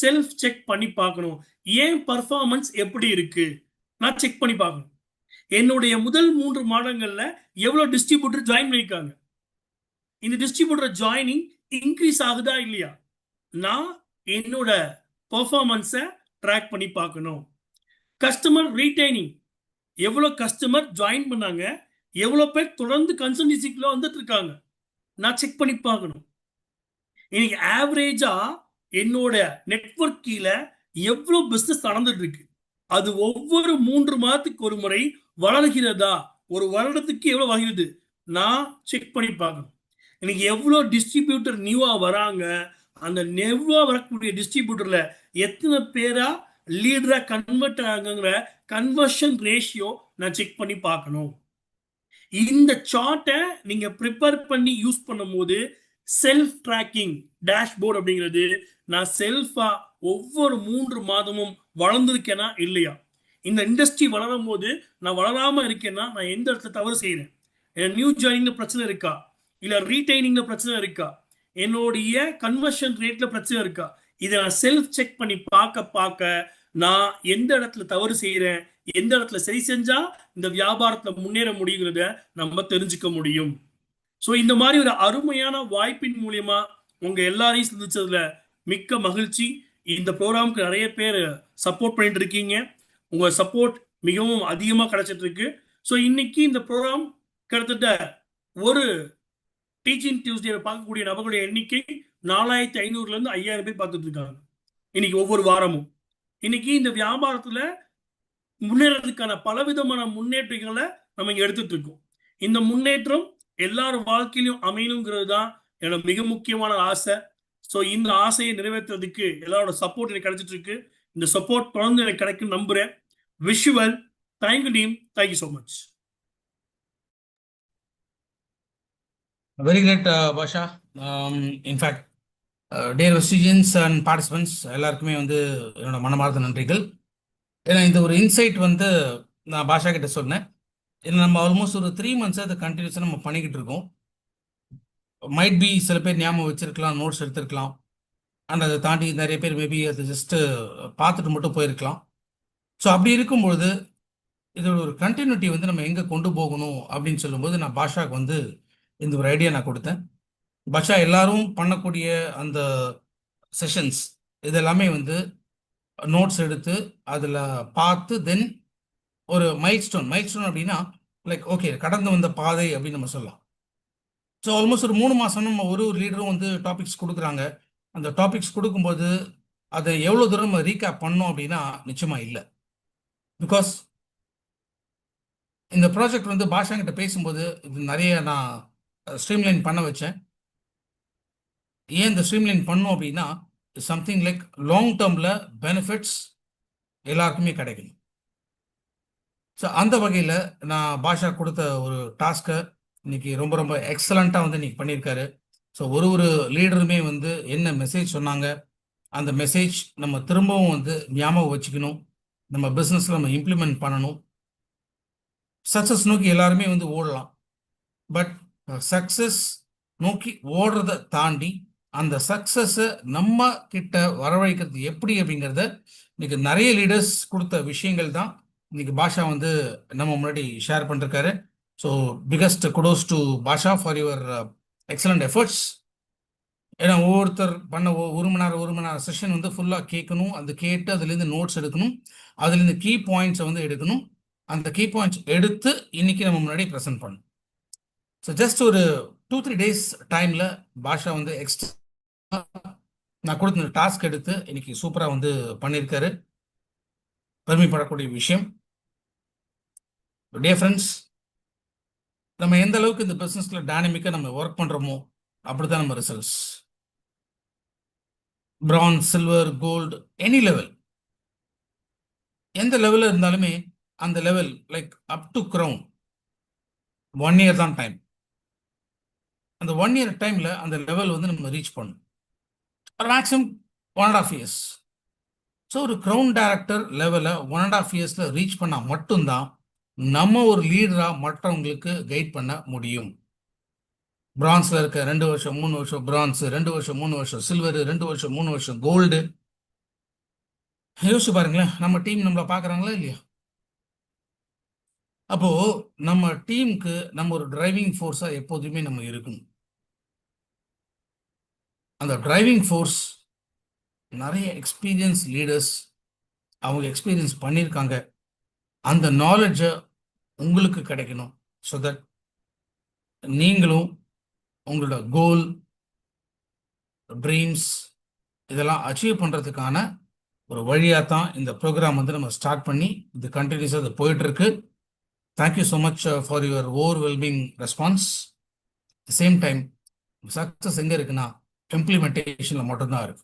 செல்ஃப் செக் பண்ணி பார்க்கணும். ஏன் பர்ஃபார்மன்ஸ் எப்படி இருக்கு நான் செக் பண்ணி பார்க்கணும். என்னுடைய முதல் 3 மாதங்கள்ல எவ்வளவு டிஸ்ட்ரிபியூட்டர் ஜாயின் பண்ணிருக்காங்க, இந்த டிஸ்ட்ரிபியூட்டர் ஜாயினிங் இன்க்ரீஸ் ஆகுதா இல்லையா, நான் என்னோட பர்ஃபார்மன்ஸை ட்ராக் பண்ணி பார்க்கணும். கஸ்டமர் ரீடைனிங், எவ்வளவு கஸ்டமர் ஜாயின் பண்ணாங்க, எவ்வளவு பேர் தொடர்ந்து கன்சல்டன்சிக்குள்ள வந்துட்டு இருக்காங்க நான் செக் பண்ணி பார்க்கணும். இன்னைக்கு ஆவரேஜா என்னோட நெட்வொர்க் கீழே எவ்வளவு பிசினஸ் நடந்துட்டு இருக்கு, அது ஒவ்வொரு 3 மாதத்துக்கு ஒரு முறை வளர்கிறதா, ஒரு வருடத்துக்கு எவ்வளவு வளருது நான் செக் பண்ணி பார்க்கணும். இன்னைக்கு எவ்வளவு டிஸ்ட்ரிபியூட்டர் நியூவா வராங்க, அந்த நியூவா வரக்கூடிய டிஸ்ட்ரிபியூட்டர்ல எத்தனை பேரா லீடரா கன்வெர்ட் ஆகுங்கிற கன்வர்ஷன் ரேஷியோ நான் செக் பண்ணி பார்க்கணும். இந்த சார்ட்டை நீங்க ப்ரிப்பேர் பண்ணி யூஸ் பண்ணும்போது செல்ஃப் ட்ராக்கிங் டேஷ்போர்ட் அப்படிங்கிறது நான் செல்ஃபா ஒவ்வொரு 3 மாதமும் வளர்ந்துருக்கேனா இல்லையா, இந்த இண்டஸ்ட்ரி வளரும் போது நான் வளராம இருக்கேன்னா நான் எந்த இடத்துல தவறு செய்யறேன், நியூ ஜாயினிங்ல பிரச்சனை இருக்கா, இல்ல ரீடைனிங்ல பிரச்சனை இருக்கா, என்னுடைய கன்வர்ஷன் ரேட்ல பிரச்சனை இருக்கா, இதை நான் செல்ஃப் செக் பண்ணி பார்க்க நான் எந்த இடத்துல தவறு செய்யறேன், எந்த இடத்துல சரி செஞ்சா இந்த வியாபாரத்துல முன்னேற முடியுங்கிறத நம்ம தெரிஞ்சுக்க முடியும். ஸோ இந்த மாதிரி ஒரு அருமையான வாய்ப்பின் மூலியமா உங்க எல்லாரையும் சந்திச்சதுல மிக்க மகிழ்ச்சி. இந்த ப்ரோக்ராமுக்கு நிறைய பேர் சப்போர்ட் பண்ணிட்டு இருக்கீங்க, உங்க சப்போர்ட் மிகவும் அதிகமாக கிடைச்சிட்டு இருக்கு. ஸோ இன்னைக்கு இந்த ப்ரோக்ராம் கிட்டத்தட்ட ஒரு டீச்சிங் டியூஸ்டே பார்க்கக்கூடிய நபர்களுடைய எண்ணிக்கை 4500 இருந்து 5000 பேர் பார்த்துட்டு இருக்காங்க இன்னைக்கு ஒவ்வொரு வாரமும். இன்னைக்கு இந்த வியாபாரத்துல முன்னேறதுக்கான பலவிதமான முன்னேற்றங்களை நம்ம இங்க எடுத்துட்டு இருக்கோம். இந்த முன்னேற்றம் எல்லாரும் வாழ்க்கையிலும் அமையணுங்கிறது தான் என்னோட மிக முக்கியமான ஆசை. ஸோ இந்த ஆசையை நிறைவேற்றுறதுக்கு எல்லாரோட சப்போர்ட் எனக்கு கிடைச்சிட்டு இருக்கு. இந்த சப்போர்ட் தொடர்ந்து எனக்கு கிடைக்கும் நம்புறேன். Visual thank you team, thank you so much. Very great Basha. In fact dear residents and participants எல்லாருக்குமே வந்து என்னோட மனமார்ந்த நன்றிகள். ஏன்னா இந்த ஒரு இன்சைட் வந்து நான் பாஷா கிட்ட சொன்னேன். ஏன்னா நம்ம ஆல்மோஸ்ட் ஒரு 3 months அதை கண்டினியூஸாக நம்ம பண்ணிக்கிட்டு இருக்கோம். மைட் பி சில பேர் ஞாபகம் வச்சிருக்கலாம், நோட்ஸ் எடுத்திருக்கலாம், அண்ட் அதை தாண்டி நிறைய பேர் மேபி அதை ஜஸ்ட்டு பார்த்துட்டு மட்டும் போயிருக்கலாம். ஸோ அப்படி இருக்கும்பொழுது இதோட ஒரு கண்டினியூட்டி வந்து நம்ம எங்கே கொண்டு போகணும் அப்படின்னு சொல்லும்போது நான் பாஷாவுக்கு வந்து இந்த ஒரு ஐடியா நான் கொடுத்தேன். பாஷா எல்லாரும் பண்ணக்கூடிய அந்த செஷன்ஸ் இதெல்லாமே வந்து நோட்ஸ் எடுத்து அதில் பார்த்து தென் ஒரு மைல்ஸ்டோன் அப்படின்னா லைக் ஓகே கடந்து வந்த பாதை அப்படின்னு நம்ம சொல்லலாம். ஸோ ஆல்மோஸ்ட் ஒரு 3 மாதம் நம்ம ஒரு லீடரும் வந்து டாபிக்ஸ் கொடுக்குறாங்க. அந்த டாபிக்ஸ் கொடுக்கும்போது அதை எவ்வளோ தூரம் நம்ம ரீகேப் பண்ணோம் அப்படின்னா நிச்சயமாக இல்லை. பிகாஸ் இந்த ப்ராஜெக்ட் வந்து பாஷா கிட்ட பேசும்போது இது நிறைய நான் ஸ்ட்ரீம்லைன் பண்ண வச்சேன். ஏன் இந்த ஸ்ட்ரீம்லைன் பண்ணோம் அப்படின்னா சம்திங் லைக் லாங் டேர்மில் பெனிஃபிட்ஸ் எல்லாருக்குமே கிடைக்கணும். ஸோ அந்த வகையில் நான் பாஷா கொடுத்த ஒரு டாஸ்க்கை இன்னைக்கு ரொம்ப ரொம்ப எக்ஸலண்ட்டாக வந்து இன்னைக்கு பண்ணியிருக்காரு. ஸோ ஒரு லீடருமே வந்து என்ன மெசேஜ் சொன்னாங்க அந்த மெசேஜ் நம்ம திரும்பவும் வந்து ஞாபகம் வச்சுக்கணும், நம்ம பிஸ்னஸில் நம்ம இம்ப்ளிமெண்ட் பண்ணணும். சக்ஸஸ் நோக்கி எல்லாருமே வந்து ஓடலாம். பட் சக்ஸஸ் நோக்கி ஓடுறத தாண்டி அந்த சக்ஸஸை நம்ம கிட்ட வரவழைக்கிறது எப்படி அப்படிங்கிறத இன்னைக்கு நிறைய லீடர்ஸ் கொடுத்த விஷயங்கள் தான் இன்னைக்கு பாஷா வந்து நம்ம முன்னாடி ஷேர் பண்ணிருக்காரு. So biggest kudos to Basha for your excellent efforts. ஏன்னா ஒவ்வொருத்தர் பண்ண 1 மணி நேரம் செஷன் வந்து ஃபுல்லாக கேட்கணும், அந்த கேட்டு அதுலேருந்து நோட்ஸ் எடுக்கணும், அதுலேருந்து கீ பாயிண்ட்ஸை வந்து எடுக்கணும், அந்த கீ பாயிண்ட்ஸ் எடுத்து இன்னைக்கு நம்ம முன்னாடி ப்ரெசென்ட் பண்ணணும். ஸோ ஜஸ்ட் ஒரு 2-3 days டைமில் பாஷா வந்து எக்ஸ்ட்ரா நான் கொடுத்த டாஸ்க் எடுத்து இன்னைக்கு சூப்பராக வந்து பண்ணியிருக்காரு. பெருமைப்படக்கூடிய விஷயம். டே ஃப்ரெண்ட்ஸ், நம்ம எந்த அளவுக்கு இந்த பிஸ்னஸில் டைனமிக்காக நம்ம ஒர்க் பண்ணுறோமோ அப்படி தான் நம்ம results. Bronze, silver, gold, any level, எந்த லெவலில் இருந்தாலுமே அந்த level like up to crown 1 year தான் டைம். அந்த 1 year டைமில் அந்த லெவல் வந்து நம்ம ரீச் பண்ணணும். ஒரு மேக்ஸிமம் 1.5 years. ஸோ ஒரு க்ரௌன் டைரக்டர் லெவலை 1.5 years ரீச் பண்ணால் மட்டும்தான் நம்ம ஒரு லீடராக மற்றவங்களுக்கு கைட் பண்ண முடியும். பிரான்ஸில் இருக்க 2 வருஷம் 3 வருஷம் பிரான்ஸ், 2 வருஷம் 3 வருஷம் சில்வர், 2 வருஷம் 3 வருஷம் கோல்டு. யோசிச்சு பாருங்களேன், நம்ம டீம் நம்மளை பார்க்குறாங்களா இல்லையா? அப்போ நம்ம டீமுக்கு நம்ம ஒரு டிரைவிங் ஃபோர்ஸாக எப்போதுமே நம்ம இருக்கணும். அந்த டிரைவிங் ஃபோர்ஸ் நிறைய எக்ஸ்பீரியன்ஸ் லீடர்ஸ் அவங்க எக்ஸ்பீரியன்ஸ் பண்ணியிருக்காங்க. அந்த நாலேஜை உங்களுக்கு கிடைக்கணும். ஸோ தட் நீங்களும் உங்களோட கோல், ட்ரீம்ஸ் இதெல்லாம் அச்சீவ் பண்ணுறதுக்கான ஒரு வழியாக தான் இந்த ப்ரோக்ராம் வந்து நம்ம ஸ்டார்ட் பண்ணி இது கண்டினியூஸாக அது போயிட்டுருக்கு. Thank you so much for your overwhelming response. Same time success எங்கே இருக்குன்னா இம்ப்ளிமெண்டேஷனில் மட்டும்தான் இருக்கு.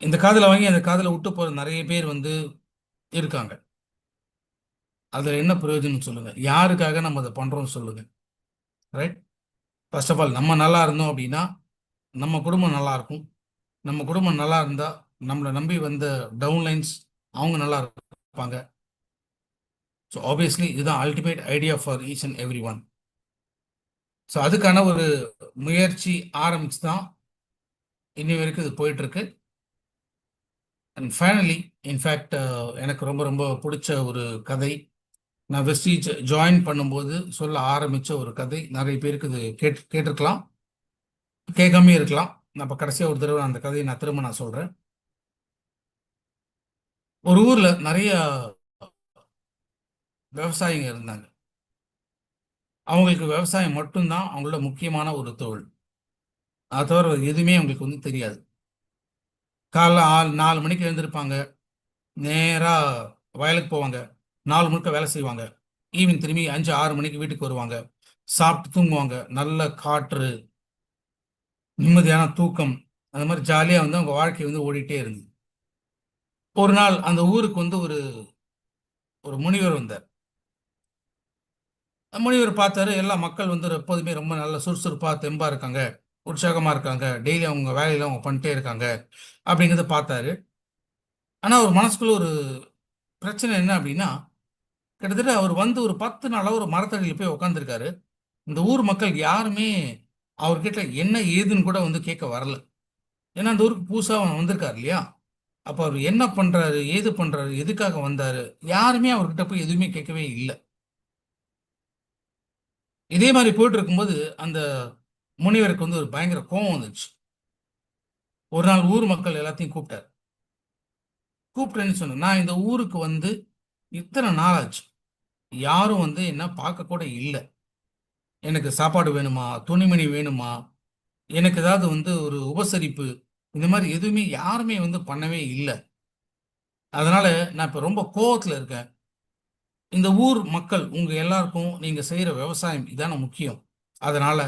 இந்த காதில் வாங்கி அந்த காதில் விட்டு போகிற நிறைய பேர் வந்து இருக்காங்க. அதில் என்ன பிரயோஜனம் சொல்லுங்கள்? யாருக்காக நம்ம அதை பண்ணுறோம்னு சொல்லுங்கள். ரைட்? ஃபர்ஸ்ட் ஆஃப் ஆல் நம்ம நல்லா இருந்தோம் அப்படின்னா நம்ம குடும்பம் நல்லா இருக்கும். நம்ம குடும்பம் நல்லா இருந்தால் நம்மளை நம்பி வந்த டவுன்லைன்ஸ் அவங்க நல்லா இருப்பாங்க. ஸோ ஆப்வியஸ்லி இதுதான் ultimate idea for each and every one. So அதுக்கான ஒரு முயற்சி ஆரம்பிச்சு தான் இன்னி வரைக்கும் இது போயிட்டுருக்கு. அண்ட் ஃபைனலி இன்ஃபேக்ட் எனக்கு ரொம்ப ரொம்ப பிடிச்ச ஒரு கதை, நான் வெஸ்டீஜ் ஜாயின் பண்ணும்போது சொல்ல ஆரம்பித்த ஒரு கதை. நிறைய பேருக்கு இது கேட்டிருக்கலாம், கேட்காமே இருக்கலாம். நான் இப்போ கடைசியாக ஒரு தடவை அந்த கதையை நான் திரும்ப நான் சொல்கிறேன். ஒரு ஊரில் நிறைய விவசாயிங்க இருந்தாங்க. அவங்களுக்கு விவசாயம் மட்டும்தான் அவங்களோட முக்கியமான ஒரு தொழில். அது தவிர வேறு எதுவுமே அவங்களுக்கு வந்து தெரியாது. காலைல 4 மணிக்கு எழுந்திருப்பாங்க, நேராக வயலுக்கு போவாங்க, 4 முழுக்க வேலை செய்வாங்க. ஈவினிங் திரும்பி 5, 6 மணிக்கு வீட்டுக்கு வருவாங்க, சாப்பிட்டு தூங்குவாங்க. நல்ல காற்று, நிம்மதியான தூக்கம், அந்த மாதிரி ஜாலியாக வந்து அவங்க வாழ்க்கை வந்து ஓடிட்டே இருந்தது. ஒரு நாள் அந்த ஊருக்கு வந்து ஒரு ஒரு முனிவர் வந்தார். முனிவர் பார்த்தாரு, எல்லா மக்கள் வந்து எப்போதுமே ரொம்ப நல்ல சுறுசுறுப்பாக தெம்பாக இருக்காங்க, உற்சாகமாக இருக்காங்க, டெய்லி அவங்க வேலையில அவங்க பண்ணிட்டே இருக்காங்க அப்படிங்கிறத பார்த்தாரு. ஆனால் அவர் மனசுக்குள்ள ஒரு பிரச்சனை என்ன அப்படின்னா, கிட்டத்தட்ட அவர் வந்து ஒரு 10 நாளாக ஒரு மரத்தடியில் போய் உட்காந்துருக்காரு. இந்த ஊர் மக்கள் யாருமே அவர்கிட்ட என்ன ஏதுன்னு கூட வந்து கேட்க வரல. ஏன்னா அந்த ஊருக்கு புதுசாக வந்திருக்காரு இல்லையா? அப்போ அவர் என்ன பண்றாரு, ஏது பண்றாரு, எதுக்காக வந்தாரு, யாருமே அவர்கிட்ட போய் எதுவுமே கேட்கவே இல்லை. இதே மாதிரி போயிட்டு இருக்கும்போது அந்த முனிவருக்கு வந்து ஒரு பயங்கர கோபம் வந்துச்சு. ஒரு நாள் ஊர் மக்கள் எல்லாத்தையும் கூப்பிட்டார். கூப்பிட்டேன்னு சொன்னேன், நான் இந்த ஊருக்கு வந்து இத்தனை நாள் ஆச்சு, யாரும் வந்து என்ன பார்க்க கூட இல்லை. எனக்கு சாப்பாடு வேணுமா, துணிமணி வேணுமா, எனக்கு ஏதாவது வந்து ஒரு உபசரிப்பு, இந்த மாதிரி எதுவுமே யாருமே வந்து பண்ணவே இல்லை. அதனால நான் இப்போ ரொம்ப கோவத்தில் இருக்கேன். இந்த ஊர் மக்கள் உங்க எல்லாருக்கும் நீங்க செய்யற விவசாயம் இதான முக்கியம். அதனால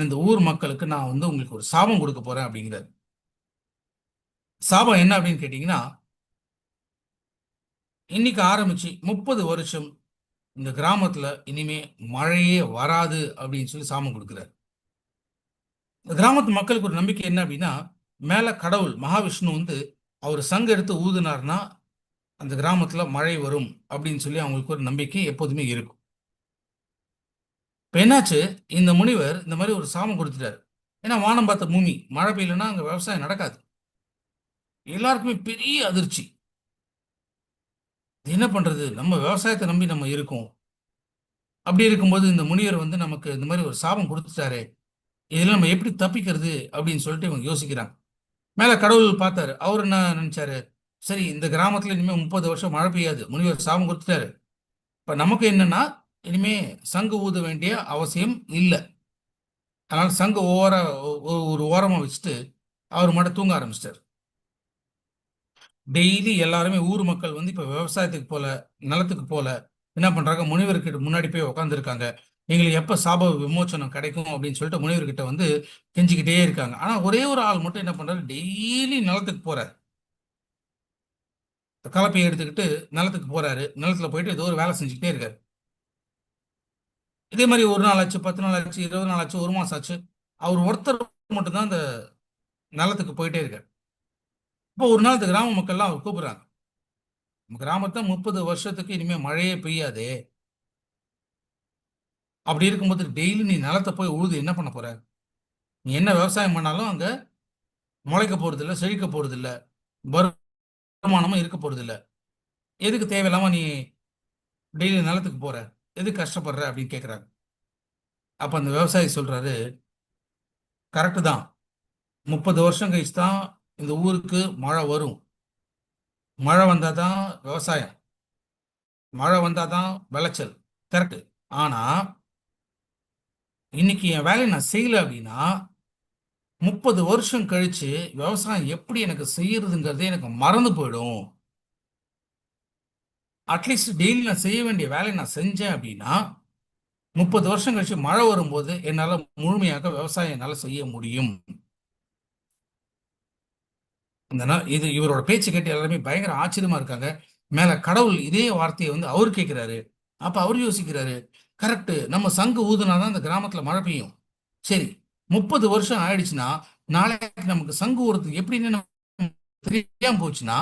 இந்த ஊர் மக்களுக்கு நான் வந்து உங்களுக்கு ஒரு சாபம் கொடுக்க போறேன் அப்படிங்கிறார். சாபம் என்ன அப்படின்னு கேட்டீங்கன்னா, இன்னைக்கு ஆரம்பிச்சு 30 வருஷம் இந்த கிராமத்துல இனிமே மழையே வராது அப்படின்னு சொல்லி சாபம் கொடுக்கிறார். இந்த கிராமத்து மக்களுக்கு ஒரு நம்பிக்கை என்ன அப்படின்னா, மேல கடவுள் மகாவிஷ்ணு வந்து அவர் சங்கு எடுத்து ஊதுனார்னா அந்த கிராமத்துல மழை வரும் அப்படின்னு சொல்லி அவங்களுக்கு ஒரு நம்பிக்கை எப்போதுமே இருக்கும். இப்போ என்னாச்சு, இந்த முனிவர் இந்த மாதிரி ஒரு சாபம் கொடுத்துட்டாரு. ஏன்னா வானம் பார்த்த பூமி, மழை பெய்யலன்னா அங்கே விவசாயம் நடக்காது. எல்லாருக்குமே பெரிய அதிர்ச்சி. இது என்ன பண்றது, நம்ம விவசாயத்தை நம்பி நம்ம இருக்கோம். அப்படி இருக்கும்போது இந்த முனிவர் வந்து நமக்கு இந்த மாதிரி ஒரு சாபம் கொடுத்துட்டாரு, இதில் நம்ம எப்படி தப்பிக்கிறது அப்படின்னு சொல்லிட்டு இவங்க யோசிக்கிறாங்க. மேலே கடவுள் பார்த்தாரு. அவர் என்ன நினைச்சாரு, சரி இந்த கிராமத்துல இனிமே 30 வருஷம் மழை பெய்யாது, முனிவர் சாபம் கொடுத்துட்டாரு. இப்போ நமக்கு என்னன்னா, இனிமே சங்கு ஊத வேண்டிய அவசியம் இல்லை. அதனால சங்கு ஒரு ஓரமா வச்சுட்டு அவர் மட்டும் தூங்க ஆரம்பிச்சிட்டார். டெய்லி எல்லாருமே ஊர் மக்கள் வந்து இப்ப விவசாயத்துக்கு போல, நிலத்துக்கு போல என்ன பண்றாங்க, முனிவர்கிட்ட முன்னாடி போய் உட்காந்துருக்காங்க. எங்களுக்கு எப்ப சாப விமோச்சனம் கிடைக்கும் அப்படின்னு சொல்லிட்டு முனிவர்கிட்ட வந்து கெஞ்சிக்கிட்டே இருக்காங்க. ஆனா ஒரே ஒரு ஆள் மட்டும் என்ன பண்றாரு, டெய்லி நிலத்துக்கு போறாரு. கலப்பையை எடுத்துக்கிட்டு நிலத்துக்கு போறாரு. நிலத்துல போயிட்டு ஏதோ ஒரு வேலை செஞ்சுக்கிட்டே இருக்காரு. இதே மாதிரி ஒரு நாள் ஆச்சு, 10 நாள் ஆச்சு, 20 நாள் ஆச்சு, ஒரு மாசம் ஆச்சு. அவர் ஒருத்தர் மட்டும்தான் அந்த நிலத்துக்கு போயிட்டே இருக்காரு. இப்போ ஒரு நாள் இந்த கிராம மக்கள்லாம் அவர் கூப்பிடுறாங்க. நம்ம கிராமத்தை 30 வருஷத்துக்கு இனிமே மழையே பெய்யாதே, அப்படி இருக்கும்போது டெய்லி நீ நிலத்தை போய் உழுது என்ன பண்ண போற? நீ என்ன விவசாயம் பண்ணாலும் அங்க முளைக்க போறது இல்லை, செழிக்க போறது இல்லை, வருமானமும் இருக்க போறது இல்லை. எதுக்கு தேவையில்லாம நீ டெய்லி நிலத்துக்கு போற, எதுக்கு கஷ்டப்படுற அப்படின்னு கேட்குறாங்க. அப்ப அந்த விவசாயி சொல்றாரு, கரெக்டு தான், 30 வருஷம் கழிச்சு தான் இந்த ஊருக்கு மழை வரும். மழை வந்தாதான் விவசாயம், மழை வந்தாதான் விளைச்சல், கரெக்டு. ஆனா இன்னைக்கு என் வேலையை நான் செய்யல அப்படின்னா 30 வருஷம் கழிச்சு விவசாயம் எப்படி எனக்கு செய்யறதுங்கிறதே எனக்கு மறந்து போயிடும். அட்லீஸ்ட் டெய்லி நான் செய்ய வேண்டிய வேலையை நான் செஞ்சேன் அப்படின்னா 30 வருஷம் கழிச்சு மழை வரும்போது என்னால முழுமையாக விவசாயம் என்னால செய்ய முடியும். இது இவரோட பேச்சு கேட்டு எல்லாருமே பயங்கர ஆச்சரியமா இருக்காங்க. மேல கடவுள் இதே வார்த்தையை வந்து அவர் கேட்கிறாரு. அப்ப அவர் யோசிக்கிறாரு, கரெக்ட், நம்ம சங்கு ஊதுனாதான் இந்த கிராமத்துல மழை பெய்யும். சரி, 30 வருஷம் ஆயிடுச்சுன்னா நாளைக்கு நமக்கு சங்கு ஊதுறது எப்படின்னு தெரியாம போச்சுன்னா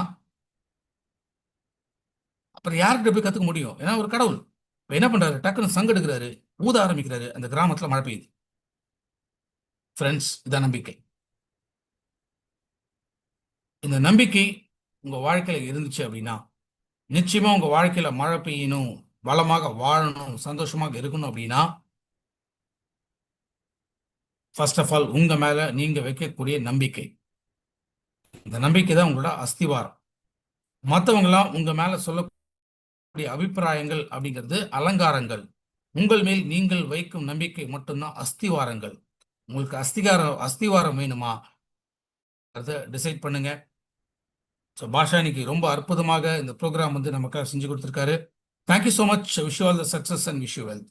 அப்புறம் யார்கிட்ட போய் கத்துக்க முடியும்? ஏன்னா ஒரு கடவுள். இப்ப என்ன பண்றாரு, டக்குன்னு சங்கு எடுக்கிறாரு, ஊத ஆரம்பிக்கிறாரு, அந்த கிராமத்துல மழை பெய்யுது. ஃப்ரெண்ட்ஸ், இதான் நம்பிக்கை. இந்த நம்பிக்கை உங்க வாழ்க்கையில இருந்துச்சு அப்படின்னா நிச்சயமா உங்க வாழ்க்கையில மழை பெய்யணும், வளமாக வாழணும், சந்தோஷமாக இருக்கணும் அப்படின்னா ஃபர்ஸ்ட் ஆஃப் ஆல் உங்க மேல நீங்க வைக்கக்கூடிய நம்பிக்கை, இந்த நம்பிக்கை தான் உங்களோட அஸ்திவாரம். மற்றவங்களாம் உங்க மேல சொல்லக்கூடிய அபிப்பிராயங்கள் அப்படிங்கிறது அலங்காரங்கள். உங்கள் மேல் நீங்கள் வைக்கும் நம்பிக்கை மட்டும்தான் அஸ்திவாரங்கள். உங்களுக்கு அஸ்திவாரம் வேணுமா அதை டிசைட் பண்ணுங்க. ஸோ பாஷா இன்னைக்கு ரொம்ப அற்புதமாக இந்த ப்ரோக்ராம் வந்து நமக்காக செஞ்சு கொடுத்துருக்காரு. Thank you so much. Wish you all the success and wish you wealth.